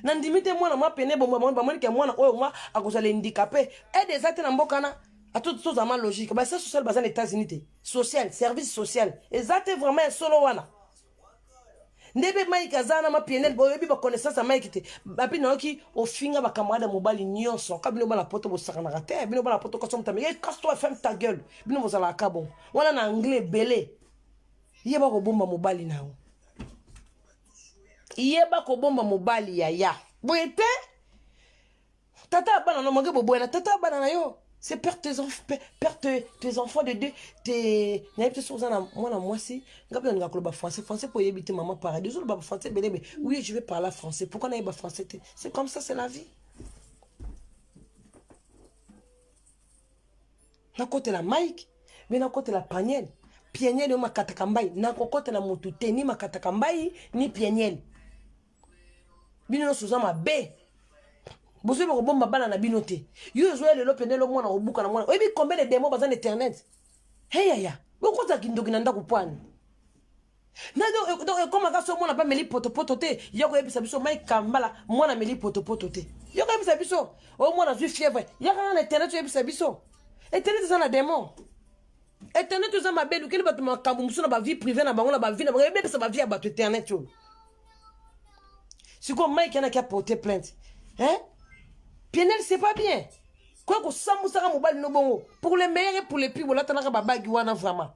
Nandimite moi na ma pene bon moi que moi na moi à cause les handicapés et des actes n'ambokana à tout ça ma logique bah ça social bazan États-Unis social service social exact vraiment solo wana ndebe mai kazana ma pene boyo bi ba connaissance mai kité ba pina ki au finga ba camarade mobile nyonso kabino ba la poto bo sakana raté bino ba la poto ko somta mais casse-toi ferme ta gueule bino bo zala ka bon wana na anglais belé yeba ko bomba mobali nao yeba ko bomba mobali ya boyete tata bana no mange boboena tata bana na yo c'est perdre tes enfants de deux tes n'ayez sur ça moi na moi si ngabyo ngakolo ba français pour yebite maman paradis zo ba français belebe oui je vais parler français pourquoi na yeba français c'est comme ça c'est la vie na côté la Mike mais na côté la Paniel pieniel yo makatakambai na kokota na mutute ni makatakambai ni pieniel bino no suza mabe bozo ba bomba bana na bino te yo zo lelo penelo mwana obuka na mwana oyebi combien de démons bazan internet hey ya bokoza kindoki na ndako pwani na donc comme ka so mwana pa meli poto te yoko yebisa biso mai kambala mwana meli poto te yoko yebisa biso o mwana zu fièvre yaka na internet yebisa biso internet ça na démon internet tout ça ma belle kili bato makambo musu na ba vie privée na bango na ba vie na bango bébé ça ba vie à bato internet yo si comme Mike yana qui a porté plainte pieniel c'est pas bien quoi que ça musaka mobile no bongo pour les meilleurs et pour les pires là tanaka ba bagi wana vraiment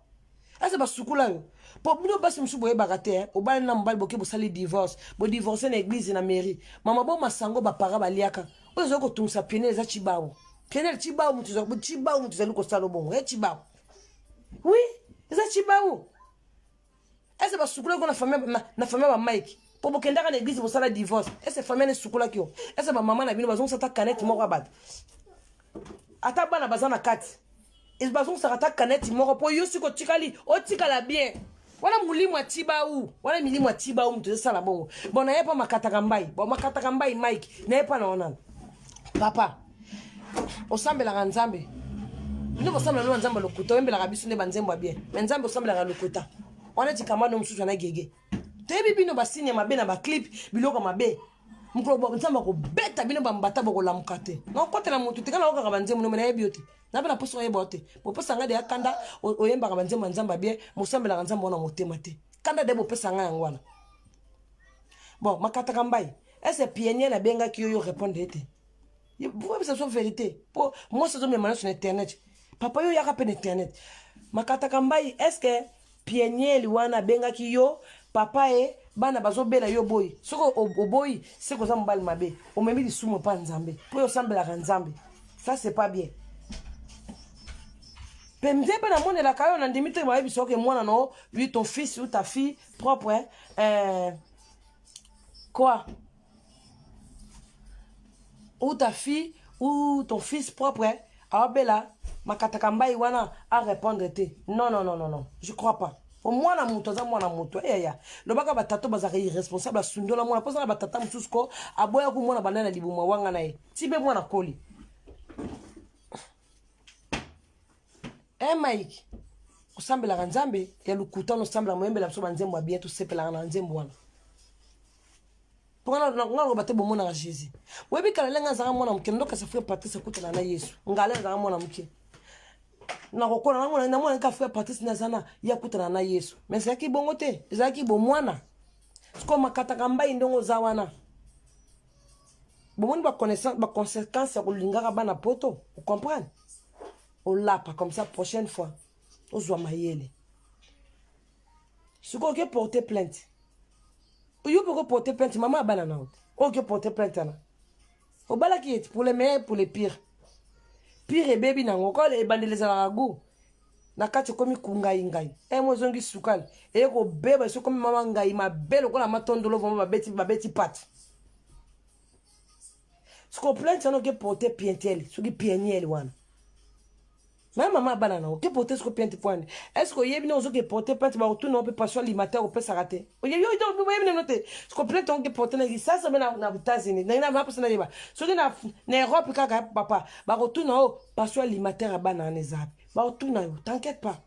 ah c'est ba sukula yo pour bino basi musu boye bagaté au bal na mobile boke bo sali divorce bo divorcer na église na mairie mama bo masango ba para ba liaka ozo ko tumsa pieniel za chibao pieniel chibao mutu za luko salo bongo chibao. Oui, c'est Chibaou. Est-ce que Soukoula na famille ba Mike pour que ndaka na église pour ça la divorce. Est-ce que famille na Soukoula ki yo? Est-ce que maman na bino bazon sata canette moko abad. Ata bana bazana kat. Is bazon sata canette moko po yo siko tikali, o tikala bien. Wala mulimu wa Chibaou, wala milimu wa Chibaou mtu ça la bongo. Bon na yepa makataka mbai, bon makataka mbai Mike, na yepa na onana. Papa. Osambela nzambe. Nous sommes là, nous sommes lokuta. On est là, nous sommes là, bien. Mais nous sommes là, lokuta. On est dit comment nous sommes là, gégé. Tebi bino ba signe ma be na ba clip, biloko mabe. Muklo bo nzamba ko beta bino ba mbata bo la mukate. Na kote na mutu tikala oka banze mu na yebioti. Na bela poso yebote. Bo posa ngade akanda oyemba banze nzamba bien, musambela nzamba na motema te. Kanda de bo pesa nga ngwana. Bon, makataka mbai. Est-ce que pionnier na benga qui yo répondre été? Vous voyez ça soit vérité. Pour moi ça me demande sur internet. Papa yo yaka pen internet. Makataka mbai est-ce que pionnier liwana benga qui yo papa e bana bazo bela yo boy. Soko o boy c'est ko zambal mabe. O memi di sumo pa nzambe. Pour yo sambela nzambe. Ça c'est pas bien. Pemze pe na monde la kayo na ndimite ba biso ke mwana no, lui ton fils ou ta fille propre quoi? Ou ta fille ou ton fils propre abela makataka mbai wana a répondre te. Non non non non non, je crois pas. Au moins na muto za mwana muto ya. Le baka batato bazaka irresponsable sundola mwana posa na batata mususko aboya ku mwana bandana libuma wanga na ye. Tibe mwana koli. Mike, osambela nzambe ya lukutano osambela moyembela biso banzembo ya bien to sepela na nzembo wana. Pona na ngalo bate bomona na Jésus. Webi kala lenga zanga mwana mke ndoka sa frère Patrice kutana na Yesu. Ngale zanga mwana mke. Na kokona na mwana ka frère Patrice na zana ya kutana na Yesu. Mais c'est qui bongo te, c'est qui bo mwana. Sko makataka mbai ndongo za wana. Bomoni ba connaissance ba conséquences ya kolingaka bana poto, vous comprenez? On l'a pas comme ça prochaine fois. On doit mailler. Si vous voulez porter plainte, vous pouvez porter plainte, maman a banana. Vous pouvez porter plainte. Au bala qui est pour les meilleurs, pour les pires. Pire et baby n'a encore les bandes les aragou. Na kati komi kungai ngai. Moi zongi sukal. Et ko beba so komi mama ngai ma belle ko la matondolo voma ma beti pat. Si vous plainte, vous pouvez porter pientel, ce qui pieniel one. Mais maman banana, que porter ce que piente point. Est-ce que yebi no zo que porter plainte ba retourner on peut passer alimentaire on peut s'arrêter. O yebi do do yebi noter. Ce que plainte on que porter na ça ça na États-Unis. Na va passer na liba. So na Europe kaka papa, ba retourner o passer alimentaire à banane zap. Ba retourner, t'inquiète pas.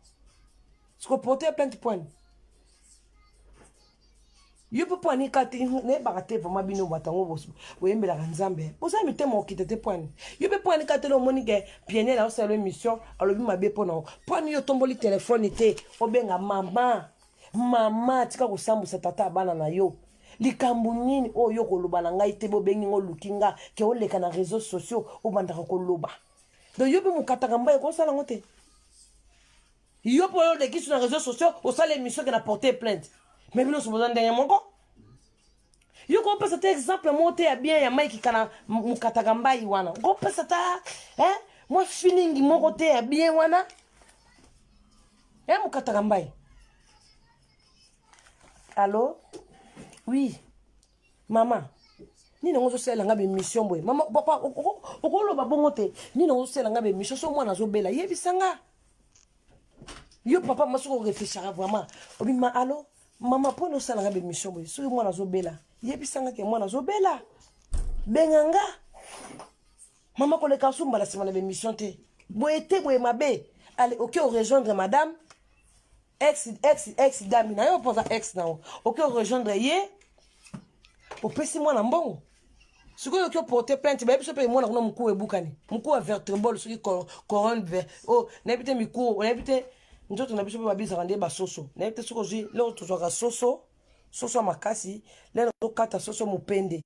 Ce que porter plainte point. Yo peux pas ni kati ne barate vraiment bino batango bosu. Oyembela nzambe. Posa mi temo kitete point. Yo peux pas ni kati lo moni ke piene la osalo émission alobi mabe pona. Point yo tomboli téléphone te obenga mama. Mama tika ko sambusa tata bana na yo. Likambu nini oyo koloba na ngai te bobengi ngo lukinga ke oleka na réseaux sociaux obandaka koloba. Donc yo peux mukataka mbaye ko sala ngote. Yo po yo leki sur les réseaux sociaux osala émission que na porter plainte. Mais nous sommes besoin d'un mongo. Yo ko pesa ta exemple monter ya bien ya Mike kana mukataka mbai wana. Ko pesa ta moi feeling mongo te ya bien wana. Mukataka mbai. Allô? Oui. Maman. Ni ngo zo sela ngabe mission boy. Maman papa okolo ba bongo te. Ni ngo zo sela ngabe mission so mwana zo bela yebisanga. Yo papa masuko réfléchira vraiment. Obi ma allô? Maman pour nous salanga be mission boy so moi na zo bela yebisanga ke moi na zo bela benganga maman ko le kasumba la semaine be mission te boete boye mabe allez OK on rejoindre madame ex dame na yo posa ex na OK on rejoindre ye au pesi moi na mbongo siko yo porter plainte ba biso pe moi na kuna mku e bukani mku a vertebral so ki couronne oh na bité miku na bité njoto na biso pe babisa kande ba soso na ete soko zi leo tozwaka soso makasi leo tokata soso mupende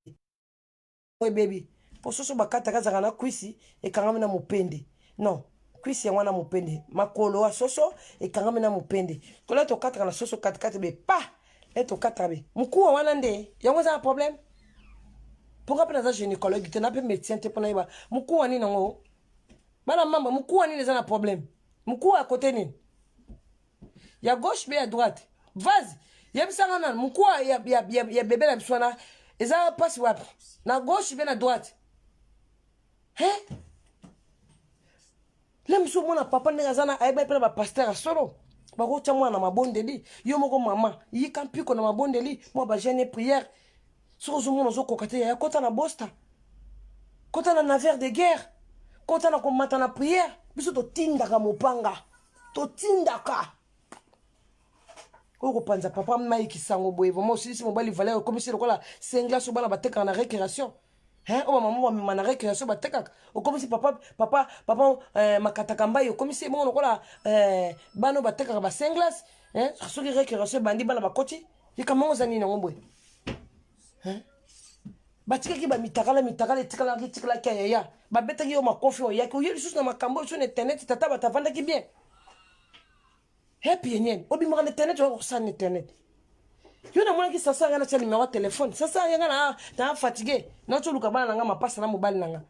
oy baby po soso bakata kazaka na kwisi ekangami na mupende non kwisi yango na mupende makolo wa soso ekangami na mupende to leo tokata na soso katikati be pa eto kata be mkuwa wana nde yango za problème pourquoi pas za gynécologue te na pe médecin te pona iba mkuwa ni nango bana mama mkuwa ni za na problème mkuwa côté ni ya gauche mais à droite vas-y yebisanga na mukua ya bébé la biswana eza passe wapi na gauche bien à droite lem so mona papa ndanga zana ayeba pe ba pasteur solo ba ko tsamwa na mabondeli yo moko mama yi kampiko na mabondeli mo ba jeûner prière so zo mona zo kokate ya kota na bosta kota na navire de guerre kota na komata na prière biso to tindaka mopanga to tindaka Oko panza papa Mike sango boye vraiment aussi si mobali valeur comme si lokola sengla so bana bateka na récréation o maman wa na récréation bateka o comme si papa makataka mbayo comme si bon lokola bano bateka ba senglas so ki récréation bandi bana bakoti yikamongo zani na ngomboye batikaki bamitakala etikala kayaya babetaki yo makofi oyaki oye lisusu na makambo oyo na internet tata bato avandaki bien epi enyeni obimaka na internet oyakosala na internet yo namonaki sasa nga natia numero ya telefone sasa yanga na fatigue naoti oluka bana nanga mapasa na mobali nanga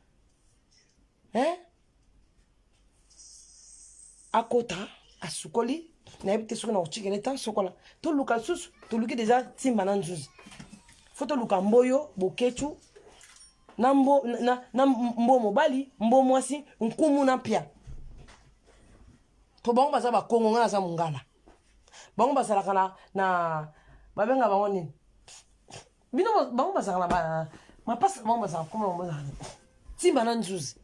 akota asukoli nayebi te soki na kotikele ta sokola toluka lisusu toluki deja timba na nzuzi fo toluka mboyo bokechu na mbo mobali mbo mwasi nkumu na pia to bango baza bakongo nga naza mongala bango bazalaka na babenga bango nini bino bango bazalaka na mapasa bango bazalaka koma bango bazalaka timba na nzuzi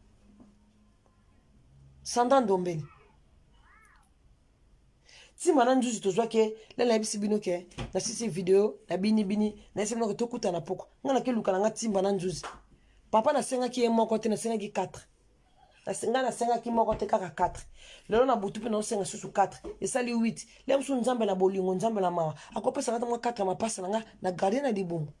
sandan dombeli timba na nzuzi tozwa ke lela nayebisi bino ke nasisi video na bini nayebisi bino ke tokuta na poko nga nakeluka na nga timba na nzuzi papa nasengaki ye moko te nasengaki 4 nga nasengaki moko te kaka 4 lelo na butu mpe naosenga susu 4 esali 8 le mosusu nzambe na bolingo nzambe na mawa akopesaka ta mwa 4 ya mapasa na nga na garde na libongo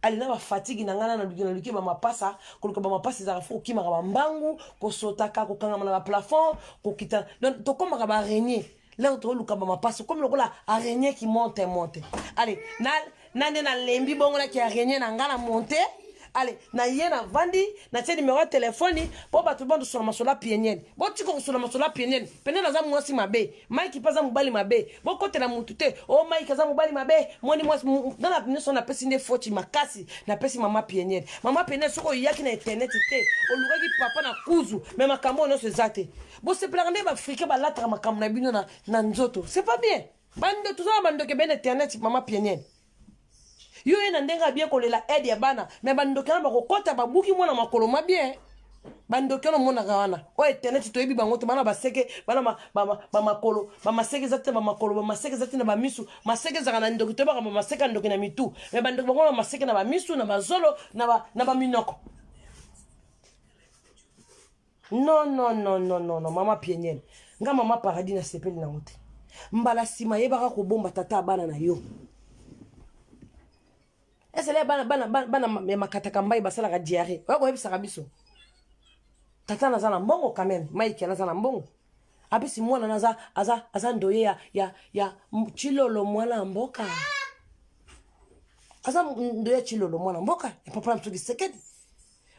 ali na bafatiki na nga na luki bamapasa koluka bamapasa ezaka fo kokimaka bambangu kosotaka kokangama na baplafond kokita donc tokomaka baaraignée lelo toluka bamapasa komi lokola araignée qui monte allez nande na lembi bongo naki araignée na nga na monte allez na ye na vandi na tie numéro ya telefoni po bato bondo sola masola pieniel botika kosola masola pieniel pene naza mwasi mabe maiki paza mobali mabe bokotela mutu te o maiki aza mobali mabe moni mwasi na nyonso napesi nde foti makasi napesi mama pieniel soko oyaki na internet te olukaki papa na kuzu me makambo nyonso eza te bosepelaka nde baafrika balataka makambo na bino na nzoto c'est pas bien bando tozala bandoke bene internet mama pieniel yo ena ndenga bien kolela aide ya bana me bandoke na bakokota babuki mwana makolo mabien bandoke no mona gawana o internet to yebi bango to bana baseke bana bamakolo bamaseke zate bamakolo bamaseke zate na bamisu maseke zaka na ndoki to baka bamaseke ndoki na mitu me bandoke bango na maseke na bamisu na bazolo na baminoko non mama pieniel nga mama paradis na sepeli na ngote mbala sima yebaka kobomba tata bana na yo esele bana makataka mbai basalaka diarrhée oyo koyebisaka biso tata naza na mbongo quand même maiki naza na mbongo apesi mwana naza aza ndoye ya chilolo mwana mboka aza ndoye chilolo mwana mboka ya papa na msuki sekedi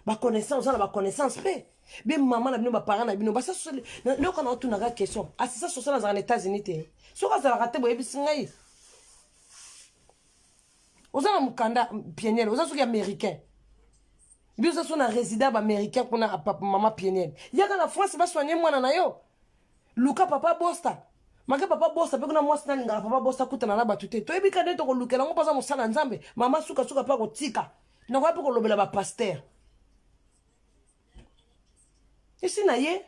baconnaissance oza na baconnaissance mpe be mama na bino baparent na bino basasosali loko na otunaka question asisa sosala azalaka na États-Unis te soki azalaka te boyebisi ngai oza na mukanda pieniel oza soki américain biso so na résident américain kuna papa mama pieniel yaka na France basoigner mwana na yo luka papa bosta maka papa bosta pe kuna mwasi nalingaka papa bosta kutana na bato te toyebi ka nde tokolukela ngo mpoza mosala nzambe mama suka mpe kotika nakoya mpe kolobela bapaster esi na ye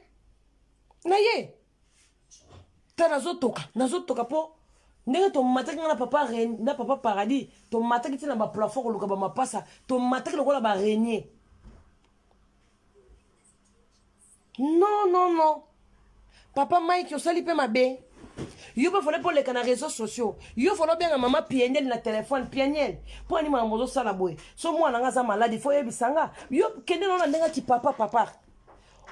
ta nazotoka po ndenge tomataki nga na papa paradis tomataki ti na baplafond koluka bamapasa tomataki lokola baaraignée non papa Mike osali mpe mabe yo mpe fole mpo oleka na réseaux sociaux yo fole obenga mama pieniel na telefone pieniel mpo ani makambo ozosala boye so mwana nga aza maladi fo oyebisa nga yo kende nao na ndenge ati papa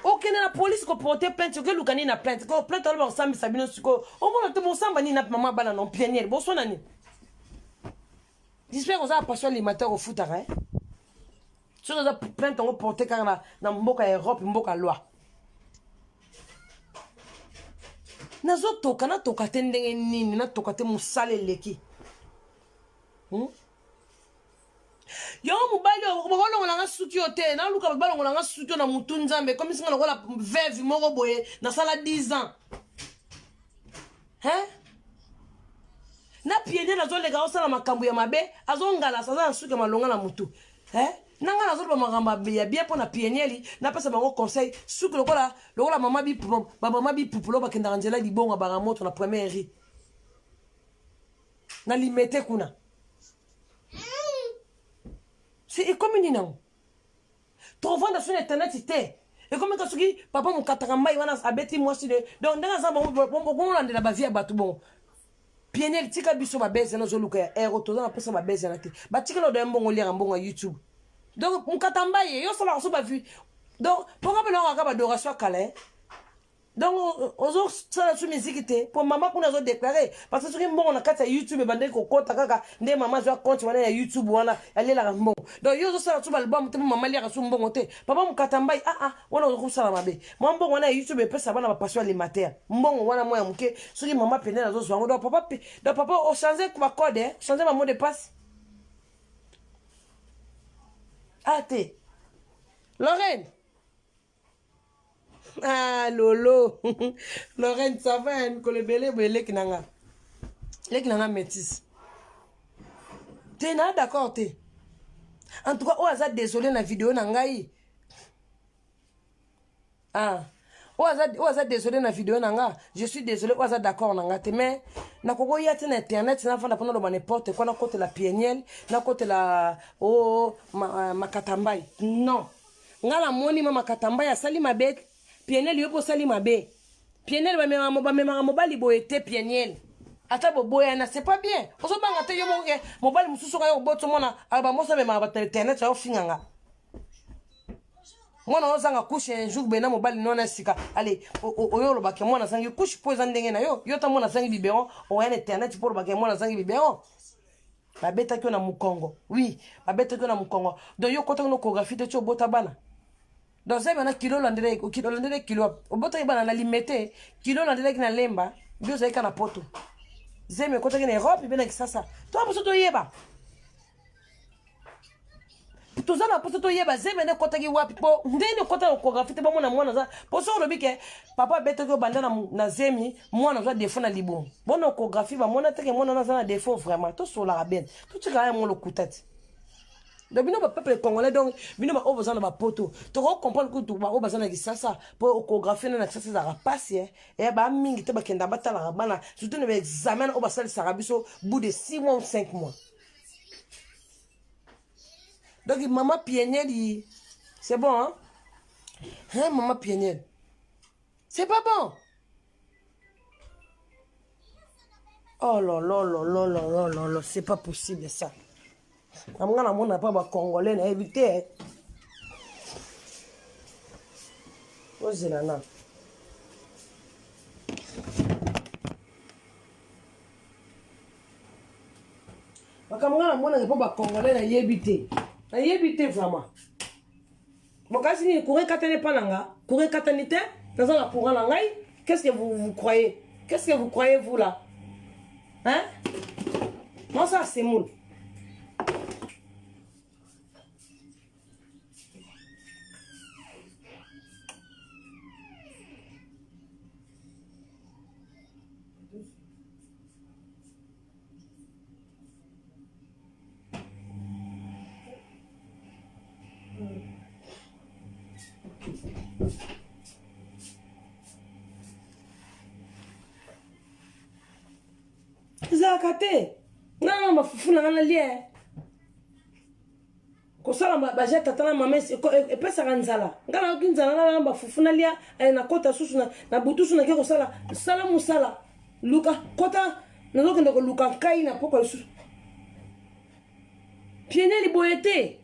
okende na police koporte plainte okeluka nini na plainte ko plainte aloba kosambisa bino sikoyo omona te bosamba nini na mama bana non pieniel bosona nini j'espère kozala passion alimentaire ofutaka soki oza plainte yango porte kaka na mboka ya Europe mboka loi natoka te ndenge nini natoka te mosala eleki yango mobali bakolongolanga suki yo te naluka balongolanga suki yo na mutu nzambe komisinga lokola veve moko boye nasala 10 ans na pieniel azoleka osala makambo ya mabe azongalasa aza na suki ya malonga na mutu nanga nazoloba makambo ya bien mpo na pienieli napesa bango conseil suki lokola mama bipupulo bakendaka nzela libongo banga moto na première ri na limete kuna c'est ekomi nini nango tovanda sur internet te ekomi ka soki papa mokataka mbai wana abeti mwasi de donc ndenge aza bongo olandela bavie ya bato bongo PNL tika biso ba beze na zoluka ya ero to na pesa ba beze na te ba tika no do mbongo lira mbongo YouTube donc mukatamba ye yo sala so ba vu donc pourquoi pas non ka ba doration kala donc ozo sala su musique te pour maman kuna zo déclarer parce que soki mbongo na kati ya YouTube bande ko kota kaka nde maman zo compte wana ya YouTube wana alela mbongo donc yo zo sala su album te maman lira su mbongo te papa mukatamba wana ozo sala mabe moi mbongo wana ya YouTube pesa bana ba passion alimentaire mbongo wana moya muke soki maman pene na zo zo donc papa o changer ba code changer ma mot de passe te Lorraine. Ah, Lolo. Lorraine, ça va, hein? Que le belé qui n'a pas métis. T'es d'accord, t'es. En tout cas, on a désolé dans la vidéo, nangai. Désolé dans la vidéo, nanga. Je suis désolé, on a d'accord, nanga. Mais, na koko yate na internet, na fanda pona do n'importe quoi, na côté la PNL, na côté la, makatambai. Non. Nga la moni ma makatambai ya sali mabe. PNL yopo sali mabe. PNL ba mema mobali boete PNL. Ata boboya na c'est pas bien. Oso banga te yomo mobali mususu ka yo boto mona aba mosa mema ba internet ya ofinganga. Mwana ozanga couche un jour bena mobali nona sika. Allez, oyo lo bake mwana sangi couche poza ndenge na yo. Yo ta mwana sangi biberon, o ya internet pour bake mwana sangi biberon. Ba beta ko na mukongo. Oui, ba beta ko na mukongo. Donc yo kota no chorégraphie te cho bota bana. Donc ça bana kilo landere kilo. O bota bana na limité, kilo landere na lemba, bio za kana poto. Zeme kota na Europe bena kisasa. Toi poso to yeba. Tozana poso to yeba zeme ne kota ki wapi po ndene kota chorégraphie te ba mwana za. Poso lobi ke papa beta ko banda na zemi, mwana za défaut na libo. Bona chorégraphie ba mwana te ke mwana na za défaut vraiment. To so la ben. Tout ce ka mo lo kutati. Donc, bino ba peuple congolais donc bino ba obazana ba poto to comprendre que to ba obazana ki sasa pour chorégraphier na sasa za rapasi et ba mingi te ba kenda batala bana surtout ne examen obasali sarabiso bout de 6 mois ou 5 mois. Donc maman PNL c'est bon hein? Hein maman PNL. C'est pas bon. Oh là là là là là là là, c'est pas possible ça. Amana mona pa ba congolais na éviter. Ozela na. Bakamana mona pa ba congolais na éviter. Na éviter vraiment. Bokasi ni courir katane pananga, courir katanite, dans la pour la ngai, qu'est-ce que vous croyez? Qu'est-ce que vous croyez vous là? Hein? Moi ça c'est mon. Zakate na mafufu na ngana lie ko sala ba jeta tana mamesi e pesa kanzala ngana kinzala na mafufu na lia na kota susu na butusu na ke sala musala luka kota na lokende ko luka kai na poko susu PNL boyete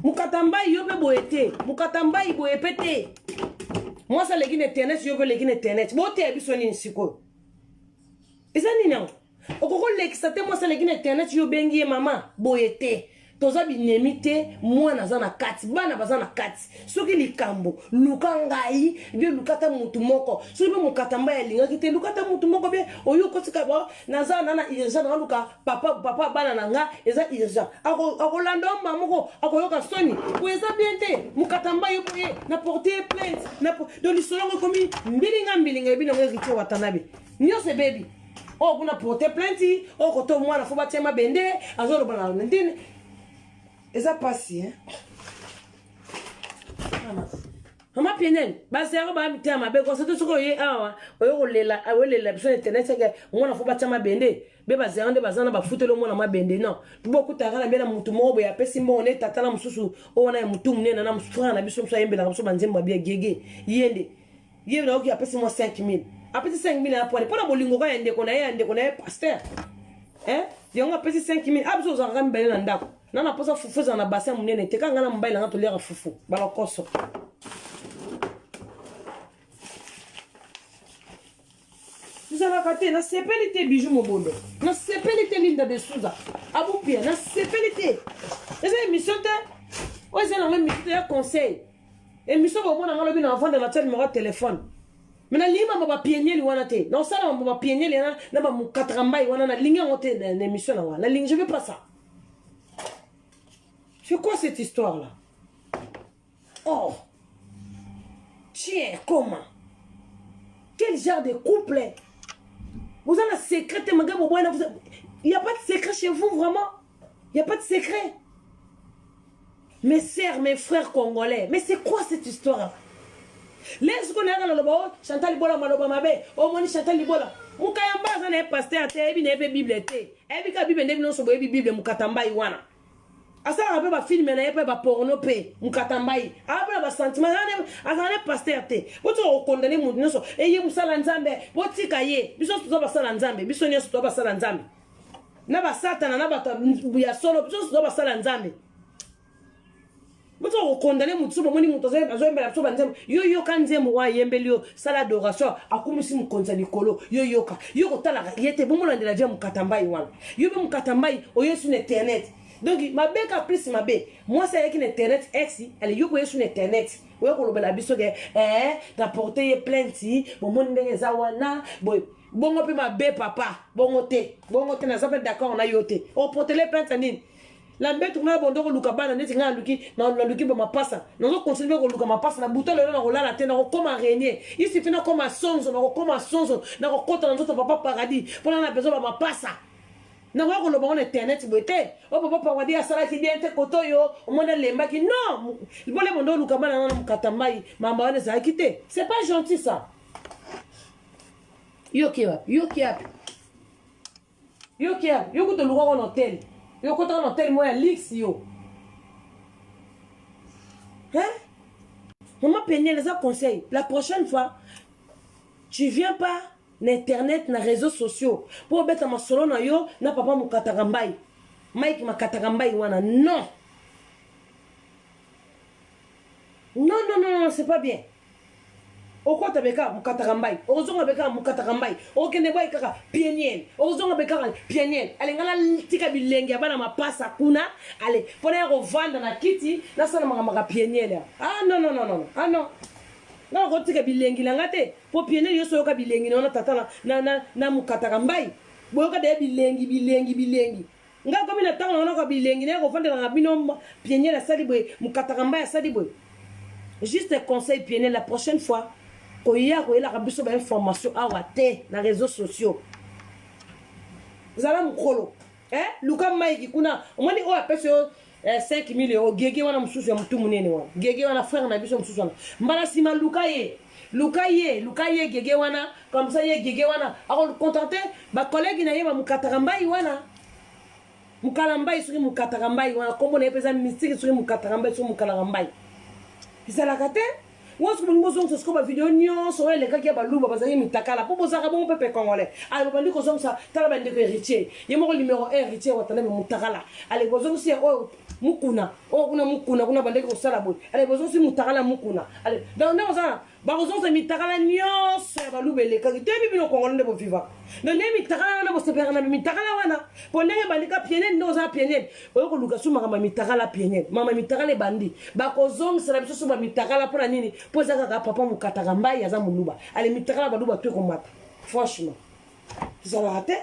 mukatambai yobe boyete mukatambai boyepete moi ça legine internet yobe legine internet bote bisoni nsiko. Eza nini yango? Okoko lekisate moi ça legine internet yo bengi mama boyete. Toza binemi te mwana za na kati bana baza na kati. Soki likambo luka ngai bien lukata mutu moko. Soki be mukatamba ya linga kite lukata mutu moko be oyo kotika ba naza nana irja na luka papa bana nanga eza irja. Ako lando mamoko akoyoka soni. Ko eza bien te mukatamba yo boye na porter plainte na do lisolo komi mbilinga bino ngeki watanabe. Nyose baby. Oh, kuna porter plainte, oh koto mwana fo batia mabende, azoro bana ndine. Eza pasi hein. Mama PNL, ba zero ba mitia mabe ko seto soko ye awa, oyo lela biso internet ke mwana fo batia mabende, be ba zero nde bazana ba futelo mwana mabende non. Tubo kutaka na bela mutu mobo ya pesi mbone tata na mususu, o na mutu munene na musufu na biso mso yembela biso banzemba bia gege. Yende. Yende oki apesi mo 5000. Après 5 000 pour la bolingo ka yende kona pasteur. Hein? Yonga pesi 5 000 abso za ngam bele ndako. Nana posa fufu za na bassin munene te kanga na mbaila na tolera fufu. Bala koso. Vous avez raté na sepelite bijou mobondo. Na sepelite linda de souza. Abu pia na sepelite. Eza émission te. Ouais, c'est la même mission conseil. Émission au moins on a bien vendre la tête numéro de téléphone. Mais lima mama pienier li wana te. Non ça mama pienier li na ba mu katramba wana na ligne on te l'émission na la ligne je veux pas ça. C'est quoi cette histoire là? Oh. Tiens, comment? Quel genre de couple? Vous avez un secret, il n'y a pas de secret chez vous, vraiment. Il n'y a pas de secret. Mes sœurs, mes frères congolais, mais c'est quoi cette histoire? Les qu'on a dans le bas, Chantal Libola, Maloba Mabe, au moins Chantal Libola. Moukayamba, ça n'est pas pasteur, il n'est pas Bible, et puis Bible n'est pas sur Bible, Moukatamba, Iwana. Asa abe ba film na yepe ba porno pe mukatambai abe ba sentiment azane pasteur te boto okondane mundu nso eye musala nzambe botika ye biso tuzo ba sala nzambe biso nyeso tuzo ba sala nzambe na ba satana na ba ya solo biso tuzo ba sala nzambe boto okondane mundu so bomoni mundu azombe la so banzambe yo kanzembo wa yembelio sala adoration akumisi mukonza likolo yo kotala yete bomolandela via mukatambai wana yo be mukatambai oyo sur internet. Donc, ma belle plus ma belle. Moi, c'est avec internet ex, elle est sur internet. Vous voyez, la biso d'apporter plainte, bon, mon zawana, bon, on peut ma belle papa, bon, on n'a pas d'accord, on a yoté. On porte les plaintes, la bête, on a bon, on a pas luki, ma passe. Nous avons continué à ma passe, la bouteille, on a la tête, on a comme un régné. Il s'est fait comme un songe, on a comme un songe, on a compte dans notre papa paradis. Pour la besoin de ma passe. Na wako lo ba on internet bote o papa pa wadi asala ki bien te koto yo o mona lemba ki non le mondo luka bana na mukatambai mamba wana za kite c'est pas gentil ça yo ki ko to luka en hôtel yo ko to en hôtel moi lix yo hein maman peine les conseils la prochaine fois tu viens pas n'internet na réseaux sociaux pour beta masolo na yo na papa mukatarambai Mike makatarambai wana non c'est pas bien okota beka mukatarambai ozonga beka mukatarambai okende boy kaka pieniel ozonga beka pieniel alengala tika bilenge bana mapasa kuna ale pona rovanda na kiti na sana maka pieniel non na kotika bilengi la ngate po piene yo soyoka bilengi na tata na mukatarambai boyoka de bilengi nga komi na tango na ko bilengi na ko fanda na bino piene la sali boy mukatarambai sali boy juste un conseil piene la prochaine fois ko ya ko la biso ba information awate na réseaux sociaux zala mukolo luka maiki kuna omoni o apese 5 000 euros gege wana mususu ya mtu munene wana gege wana frère na biso mususu wana mbala sima luka ye gege wana comme ça ye gege wana ako contenté ba collègue na ye ba mukatarambai wana mukalambai suri mukatarambai wana kombo na pesa mystique suri mukatarambai suri mukalambai isala kate wos ko mbozo so ko ba video nyonso ele ka kia ba luba bazali mitakala po bozaka bon pepe congolais ale ba ndiko zonsa tala ba ndiko héritier ye mo numéro 1 héritier watana mutakala ale bozo si mukuna kuna bandeke ko sala boy ale bozo si mutakala mukuna ale donc ndeko ça ba bozo se mitakala nyonso ba lubele ka te bi bino congolais ndebo viva donc ne mitakala na bo sepera na mitakala wana po ndenge bandika piene ndo za piene oyo ko luka suma kama mitakala piene mama mitakala bandi ba ko zonsa na biso suma mitakala pona nini po za ka papa mukatarambai aza muluba ale mitakala ba luba to ko mata franchement ça va rater.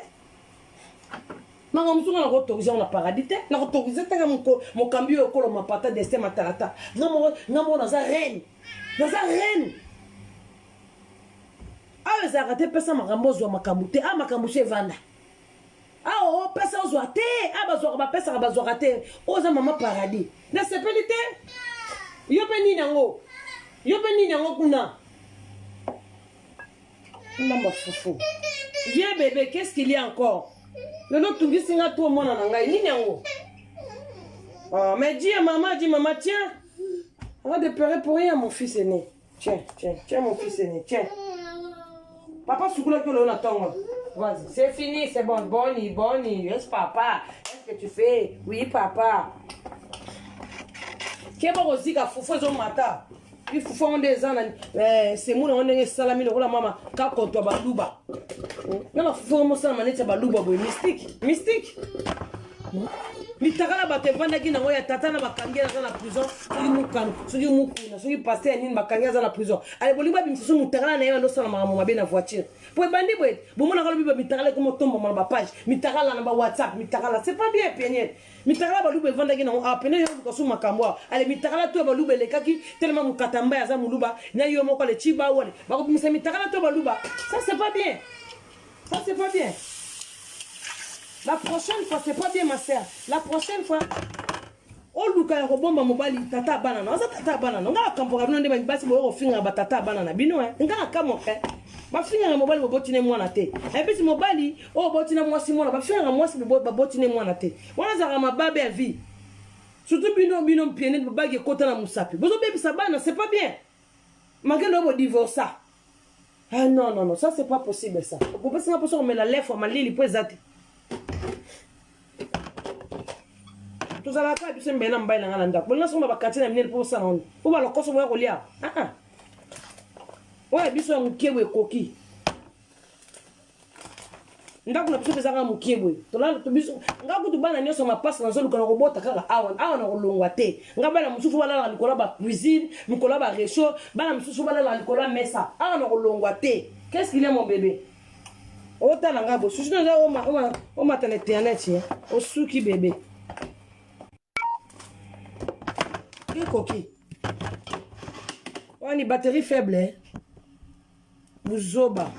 Manga musunga na kotoriza na paradis te na kotoriza tanga mo cambio ko lo mapata de sema tarata ngamo na za reine awe za rate pesa makambo zo makambute makambo che vanda o pesa zo ate bazo ba pesa bazo rate o za mama paradis na sepelite yo pe ni nango kuna mama foufou viens bébé, qu'est-ce qu'il y a encore? Le nom tout singa tout mon ananga ni nango. Oh mais dis maman, tiens. Arrête de pleurer pour rien mon fils aîné. Tiens mon fils aîné, tiens. Papa Soukoula qui le attend. Vas-y, c'est fini, c'est bon. Bonnie, Bonnie, yes papa. Qu'est-ce que tu fais? Oui papa. Qui est bon aussi qu'à Foufou au matin? Il faut faire des années. C'est moi on est salami le rôle maman. Quand on doit balouba. Non non faut moi ça manette balouba boy mystique. Mitagala batevanda ki nango ya tata na bakangela za na prison soki mukano soki mukuna soki pasteur nini bakangela za na prison ale bolimba bimisusu mutagala na ye ndo sala makambo mabe na voiture po ebandi boye bomona kala biba mitagala ko motombo na ba page mitagala na ba WhatsApp mitagala c'est pas bien peigné mitagala baluba evanda ki nango apene yo ko suma makambo ale mitagala to baluba lekaki tellement mukatamba ya za muluba na yo moko le chiba wale bako bimisa mitagala to baluba ça c'est pas bien. Ça c'est pas bien. La prochaine fois, c'est pas bien ma soeur. La prochaine fois, oh Luka robomba mobali tata banana. Oza tata banana. Nga kampora bino nde basi bo finga ba tata banana bino nga kamo ba finga mobali bo botine mwana te. Et puis mobali oh botina mwasi mwana ba finga mwasi bo botine mwana te. Wana za mababe ya vie. Surtout bino mpiene ba bagi kota na musapi. Bozo bebi sabana, c'est pas bien. Magendo bo divorce. Ah non, ça c'est pas possible ça. Pour passer ma personne mais la lèvre malili po ezati. Tout ça là quoi tu sais mbena mbaila ngala ndako. Bona soma bakati na mineli po ça non. Po ba lokoso bo kolia. Ouais biso mukebwe koki. Ndako na biso pezaka mukebwe. To la to biso ngaku tu bana nyoso mapasa na zolu kana robota kaka awa na kolongwa te. Ngabana musufu bala la likola ba cuisine, mukola ba réchaud, bana musufu bala la likola mesa. Awa na kolongwa te. Qu'est-ce qu'il est mon bébé? Ota na ngabo, susu na o maternité aneti, o suki bébé. Qui coquille? On a une batterie faible, hein? Buzoba.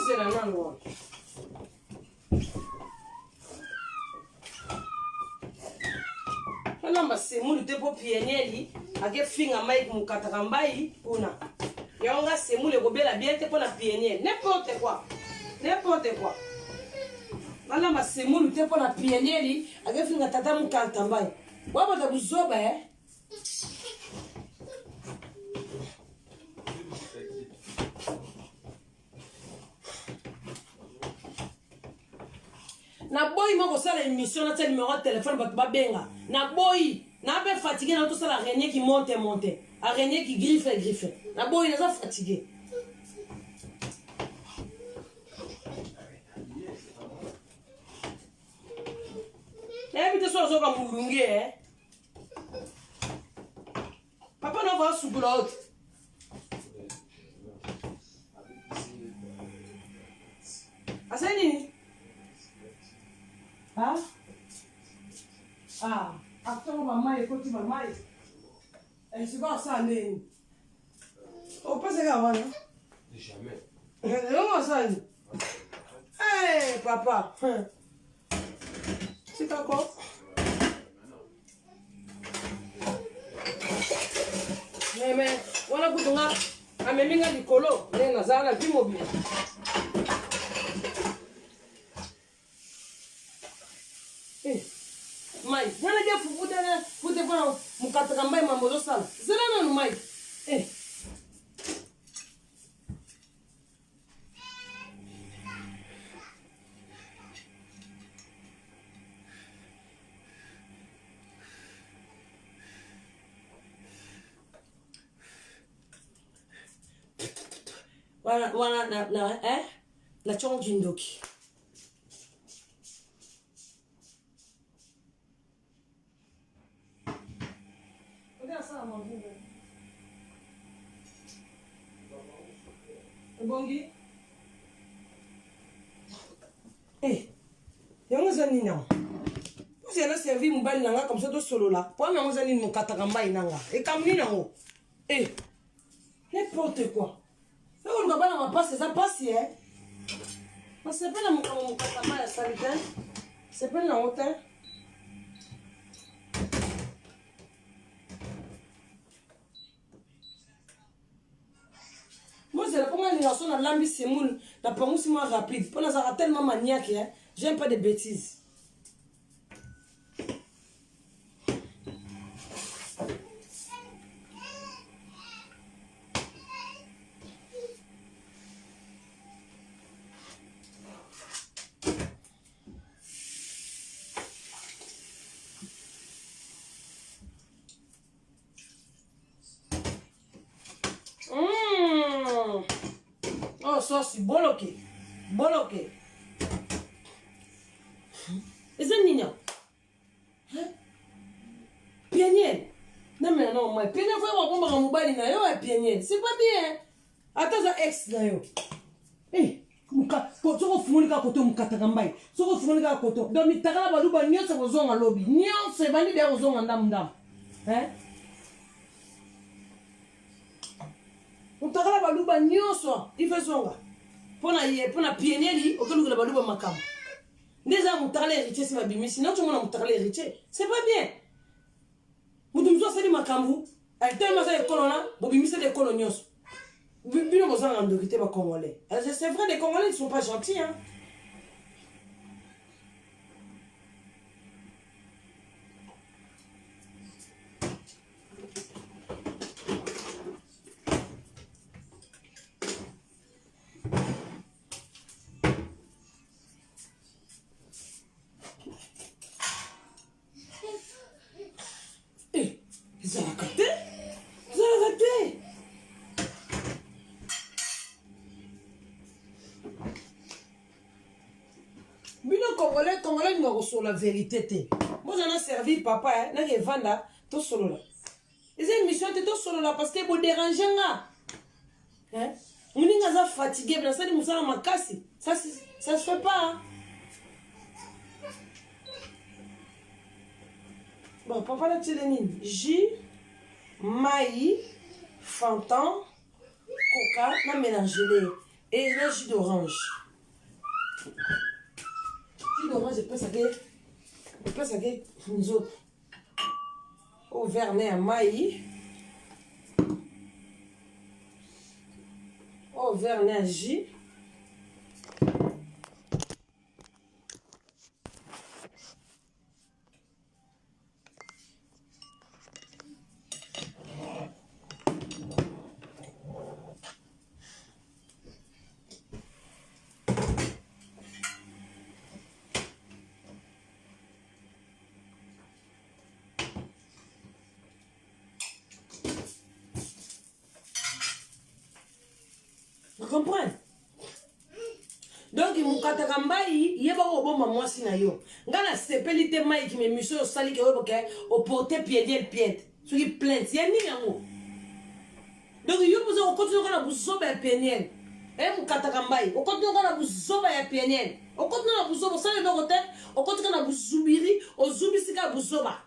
C'est la langue. Namba semulu te po pieneli ake finga mai mukataka mbai kuna yonga semulu ko bela bien te po na pieneli n'importe quoi namba semulu te po na pieneli ake finga tata mukata mbai wabo ta buzoba na boy moko sala émission na tel numéro de téléphone ba benga na boy na be fatigué na tout ça la araignée qui monte araignée qui griffe na boy na fatigué vite so zo ka mulungi papa no va subula out asani attends maman écoute maman c'est pas ça né on passe avant jamais non ça papa c'est encore mais voilà kutunga ameminga likolo na zana vimobile mai nana dia fute pana mukataka mbai mamozo sala zela nanu mai wana na chongo jindoki bongi yango zani na vous allez servir mobile nanga comme ça do solo là pour nango zani mon kataka mbai nanga et comme ni nango n'importe quoi ça on va pas passer ça passe c'est pas mon kataka mbai salite c'est pas na hôtel. Moi, c'est la première génération dans l'ambi semoule, la pango c'est moins rapide. Pour nous avoir tellement maniaque, hein. J'aime pas de bêtises. Oh, sauce, boloké. Boloké. Et c'est Nina. Pieniel. Non, mais non, moi. Pieniel, faut avoir un mobile na yo, pieniel. C'est pas bien. Attends, ça ex na yo. Eh, soko fumulika koto mukataka mbai. Soko fumulika koto. Donc, mi takala baluba nyonse kozonga lobby. Nyonse bandi bia kozonga ndam. Hein? Utakala baluba nyonso ifezonga pona pienieli okelukela baluba makamba ndeza mutakala héritier si babimisi na tumona mutakala héritier c'est pas bien mutumzo sali makambu altema sa ekolona bobimisa de kolonioso bino bozanga ndokité ba congolais c'est vrai les congolais ils sont pas gentils hein. Congolais nous sur la vérité. Moi j'en ai servi papa, hein, n'a que vendre tout solo là. Les émissions étaient tout solo là parce que vous dérangez là. Hein? On est fatigué, mais ça dit nous allons casser. Ça se fait pas. Hein? Bon, papa la tchélénine, jus, maïs, fantan, coca, on mélange les et le jus d'orange. Je peux savoir nous autres au vernet à maïs, au vernet à jus, vous comprenez? Donc, mukataka mbai yeba ko bomba mwasi na yo. Ngana sepeli te mai ki me miso sali ke obo ke o porter pied pied. So ki plainte ya ni yango. Donc yo pozo o continue kana buzoba ya pieniel. Mukataka mbai o continue kana buzoba ya pieniel. O continue na buzoba sali no kote o continue kana buzubiri o zubisika buzoba.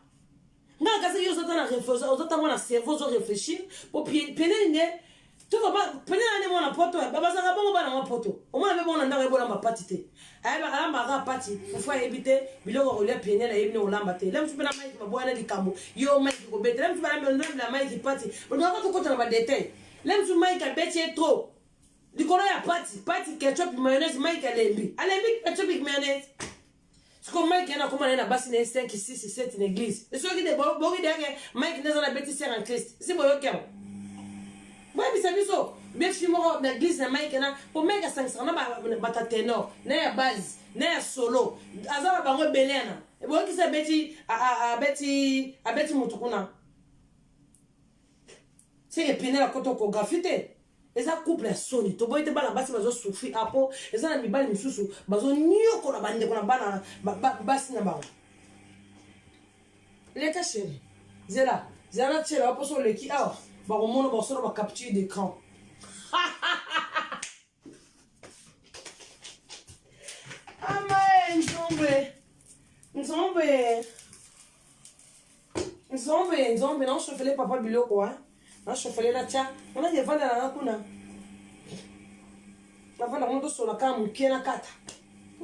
Ngana kase yo zata na réfléchir, o zata na cerveau zo réfléchir pour pieniel ne. Tu vas pas prendre un mon poto baba ça pas ba na poto au moins bon ndanga ebola ma patité ay ba kala ma pati faut éviter biloko ko le pienela yebine olamba te lem tupena mai ba boana likambo yo mai ko bete lem tupena la mai ki pati on doit pas ko na ba détail lem tu mai ka beti trop likolo ya pati ketchup mayonnaise mai ka lembi alembi ketchup mayonnaise ce qu'on mai na comment na basi na 5 6 7 une église et ceux qui de bogi de mai qui na beti ser en Christ c'est boyo kemo. Oui, mais c'est ça. Bien sûr, moi, l'église na maïkena pour mega 500 na bata ténor, na ya base, na ya solo. Azaba bango belena. Et bon qui c'est beti mutukuna. C'est les pénèles à côté au graffité. Et ça couple la soni. To boy te bana basi bazo souffrir apo. Et ça na mibali misusu bazo nyoko na bande kona bana basi na bango. Les cachés. Zela tchela apo so le ki ah. Bah, au moins, on va capturer d'écran. Ah, mais nzombe, non, je fais papa bilo quoi. Non, je fais la tia. On a des ventes à la kuna. La vente à mon dos sur la cam, qui est la cata.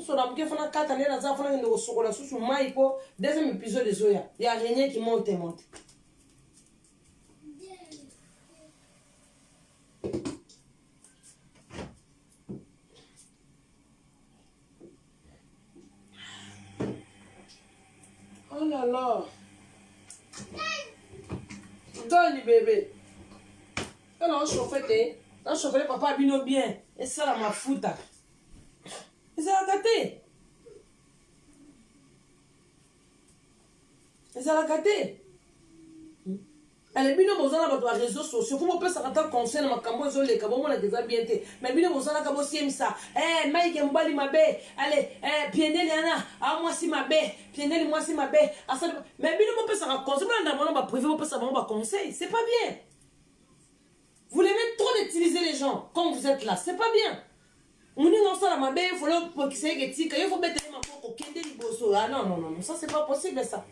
Sur la bouquet, on a cata, les nazars, on a une sur la sous maïko. Deuxième épisode de Zoya. Il y a rien qui monte. Alors, donne bébé. Alors, chauffez, non, chauffez papa bino bien. Et ça, la mafuta. Et ça la gâté. Et ça la gâté. Elle bino bozana ba réseaux sociaux pour peut s'arrêter conseil na makambo zo le kabo mona déjà bien té mais bino bozana kabo siemsa Mike mbali mabe allez pienel yana a moi si mabe pienel moi si mabe mais bino peut s'arrêter conseil na ba privé peut s'arrêter ba conseil c'est pas bien. Vous l'aimez trop d'utiliser les gens quand vous êtes là, c'est pas bien. On est dans ça la mabe il faut le pour qui c'est que il faut mettre ma pour kende liboso. Ah non ça c'est pas possible ça.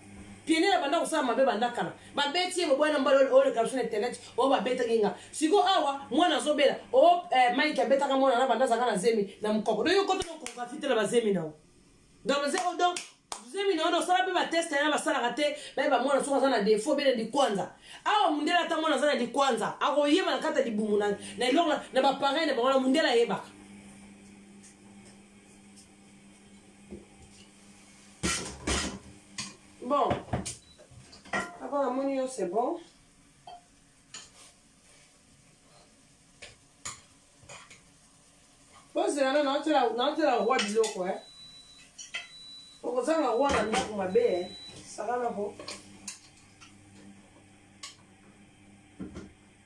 Piene la banda kusama mabe banda kana babeti ye bwana mbalo ole kaption internet o babeta kinga siko awa mwana zobela o Mike abeta ka mwana na banda zakana zemi na mkoko do yokoto ko kafite la bazemi na donc donc zemi na ndo sala be ba test na basala kate ba mwana soka sana défaut bele di kwanza awa mundela ta mwana sana di kwanza ako yeba na kata di bumu na ilonga na ba parent na ba mundela yeba. Bon, avant la monnaie, c'est bon. Bon, c'est là, non, tu la roi du lot, quoi. Pour ça, la roi, on a pour ma baie, ça va, là, bon.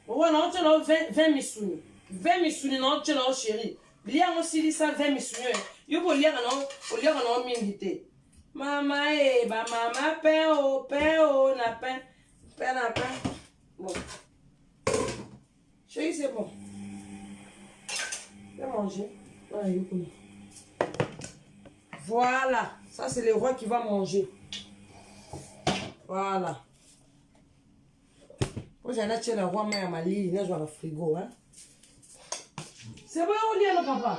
Bon, non, tu as 20 missouni. 20 missouni, non, tu as chéri. Il y a aussi 20 missouni. Il faut lire, non, m'inviter. Maman, maman, pain, na pain. Bon. Chérie, c'est bon. Je vais manger. Voilà. Ça, c'est le roi qui va manger. Voilà. Moi, j'ai acheté le roi, mais à ma lit, il y a le frigo. Hein? C'est bon, on lit, papa.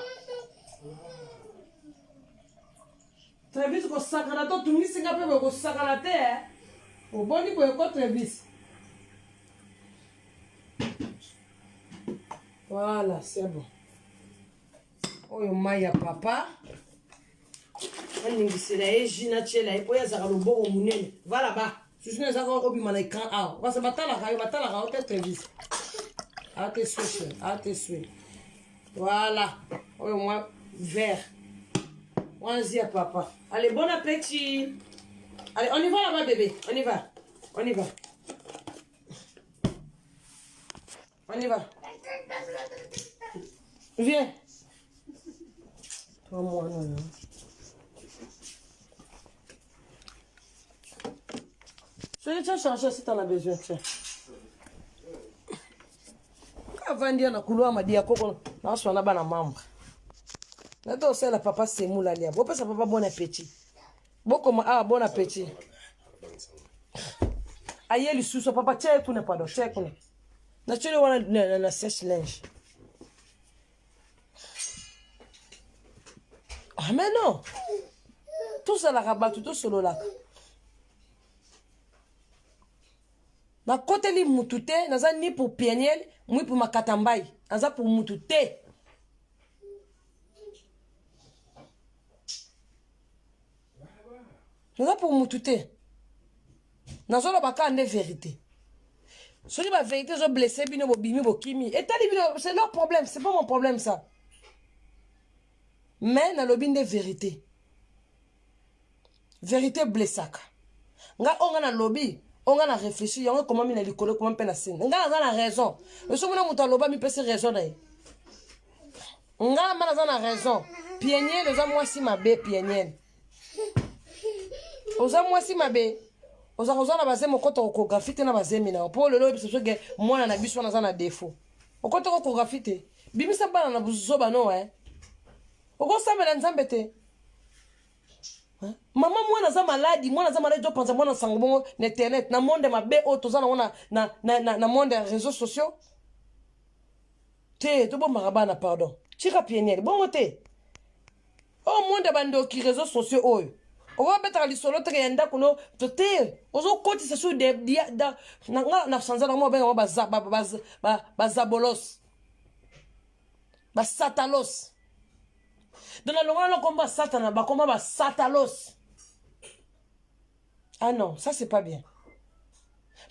Très vite, ko sakana to tungi singa pe ko sakana te o boni ko ko très vite. Voilà, c'est bon. Oyo maya papa. Aningi sera ejina chela ipo ya zaka lo boko munene. Va là-bas. Je suis za ko bi mana kan a. Va se batala ka o très vite. A te switch. Voilà. Oyo moi vert. Vas-y, papa. Allez, bon appétit. Allez, on y va là-bas, bébé. On y va. Viens. Toi, moi, non. Je vais te chercher si tu en as besoin. Tiens. Avant de dire, on m'a dit, on a un membre. Nato osala papa semula lia. Bo pesa papa bon appétit. Boko ma bon appétit. Aye lisusu papa check kuna pardon check kuna. Na chile wana na sèche linge. Ah mais non. Tout ça la rabat tout solo là. Na côté li mutute naza ni pour pieniel, moi pour makatambai. Naza pour mutute. Nous avons pour moutouter. Nous avons pas de vérité. Si la vérité, ils ont blessé, ils ont bimi, c'est leur problème, c'est pas mon problème ça. Mais nous avons de vérité. Vérité blessée. Nous avons lobby, on a réfléchi, on a comment il a l'école, comment il a signe. Nous avons raison. Nous sommes dans le lobby, mais c'est raison. Nous avons raison. Pieniel, nous avons aussi ma bête, pieniel. Oza mwasi mabe oza na baze mokoto okographie te na bazemi na po lelo biso soge mwana na biso na za na défaut okoto okographie te bimisa bana na buzo bano oko samela nzambe te mama mwana za maladi do panza mwana sango bongo na internet na monde mabe o toza na monde ya réseaux sociaux te to bomba bana pardon tira pienier bongo te o monde bando ki réseaux sociaux oyo on va mettre à l'isolo te yanda kuno to te ozo koti se su de da na sanza na mo benga ba zabolos ba satalos dans la longa combat satana ba combat ba satalos Ah non, ça c'est pas bien.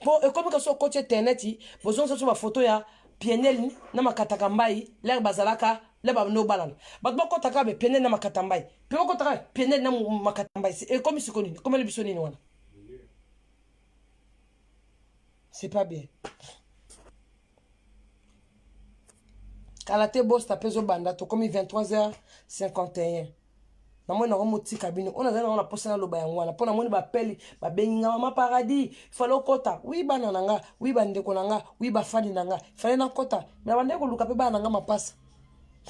Bon, et comme que ce côté internet, besoin de ma photo ya pienel na makataka mbai, l'air bazalaka, le ba no balan. But bon quand taka be pienel na makatambai. Puis bon quand taka pienel na makatambai. Et comme c'est connu, comme le bisoni non. C'est pas bien. Kalate boss tapé zo banda to comme 23h51. Na moi na remoti cabine on a dans la poste na loba yango na pona moni ba peli ba benga mama paradis falo kota oui bana nanga oui bande ko nanga oui ba fani nanga fallait na kota mais bande ko luka pe ba nanga mapasa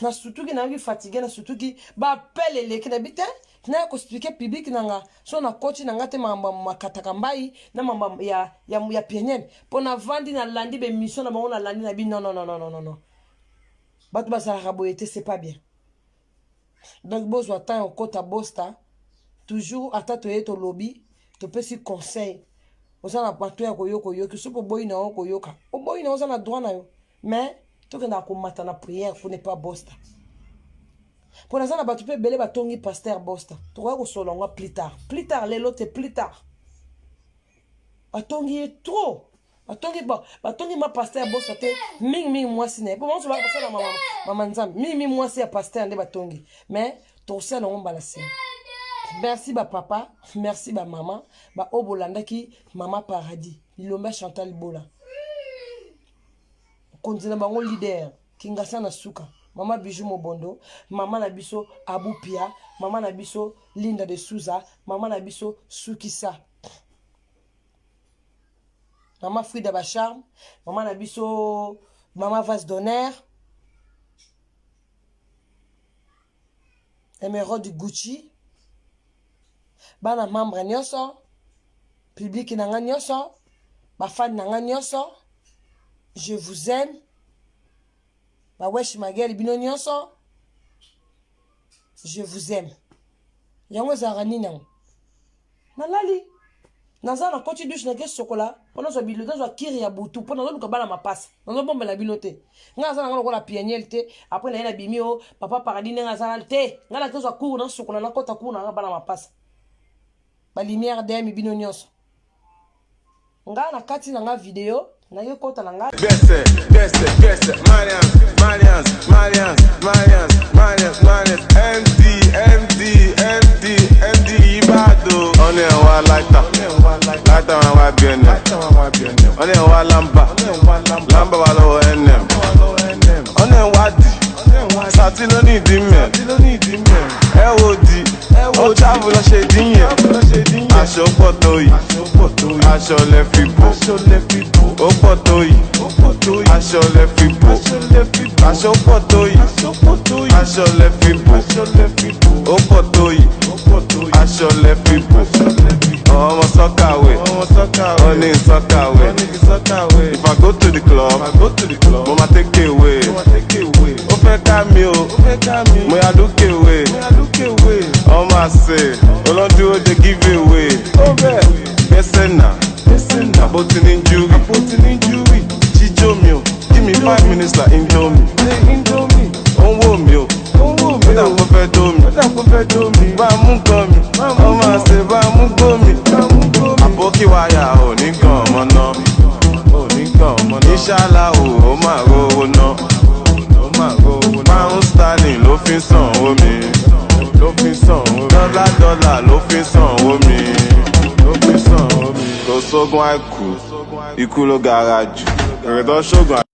na surtout ki na ngi fatigué na surtout ki ba peli le ki na bité na ko expliquer public nanga so na coach nanga te mamba makataka mbai na mamba ya pienel pona vandi na landi be mission na bango na landi na bi non batu basala raboyete c'est pas bien. Donc, si vous avez un côté à Bosta, toujours, à ta toye to lobby, tu peux si conseil. Vous avez un patou à koyoko, qui sont pour boy na koyoka. Au boy na, vous avez un droit na yo. Mais, tu as un matin na prière pour ne pas Bosta. Pour l'instant, tu peux belé batongi pasteur Bosta. Tu vas au solonga plus tard. Plus tard, les lots, plus tard. Batongi est trop. Batongi ma pasteur Bosta te ming moi sine. Pour moi, tu vas passer la maman nzam. Ming moi c'est pasteur de batongi. Mais tout ça non balasine. Merci ba papa, merci ba maman, ba obolanda ki mama paradis. Lilomba Chantal Bola. Konzina bango leader Kingasa na suka. Mama Bijou Mobondo, mama na biso Abupia, mama na biso Linda de Souza, mama na biso Sukisa. Maman Frida Bacharme, maman Nabiso, maman Vase d'honneur, Emerald du Gucci, bana membre nyoso, public nanga nyoso, ba fan nanga nyoso, je vous aime, ba wesh magel bino nyoso, je vous aime. Yango zarani nang. Malali. Naza na koti douche na ke sokola pona so bilote so kiri ya butu pona zo luka bana mapasa nazo bomba la bilote nga za na ngola pianiel te après na bimio papa paradis nga za te nga na ke so cour na sokola na kota cour na bana mapasa ba lumière de mi bino nyonso nga na kati na nga video na ye kota na nga
bese Marians MD Ibado on est wa lighter wa bien on est wa lamba wa lo NM on est wa di satilo ni di me e wo di o travel lo se din yen aso poto yi aso le fi bo o poto yi aso le fi bo aso poto yi aso le fi bo o poto yi aso le fi bo ọmọ sọkàwé ọní sọkàwé if I go to the club mo ma take away ó fẹ́ ká mi o mo yà lókè wé ọmọ àṣẹ olóńdúró dey give away gbèsè náà àpótí ní júwì jíjó mi o give me 5 minutes like indomie ó ń wò mí o ó fẹ́ dó mi bá a mú gan mi ọmọ àṣẹ bá a mú gbó mi àbókí wáyà ò ní gan ọmọ náà ìṣàlá ó máa rówó náà pound sterling ló fi san owó mi dọ́là ló fi san owó mi kò sógun àìkú ikú ló gara jù èrè tó ṣógun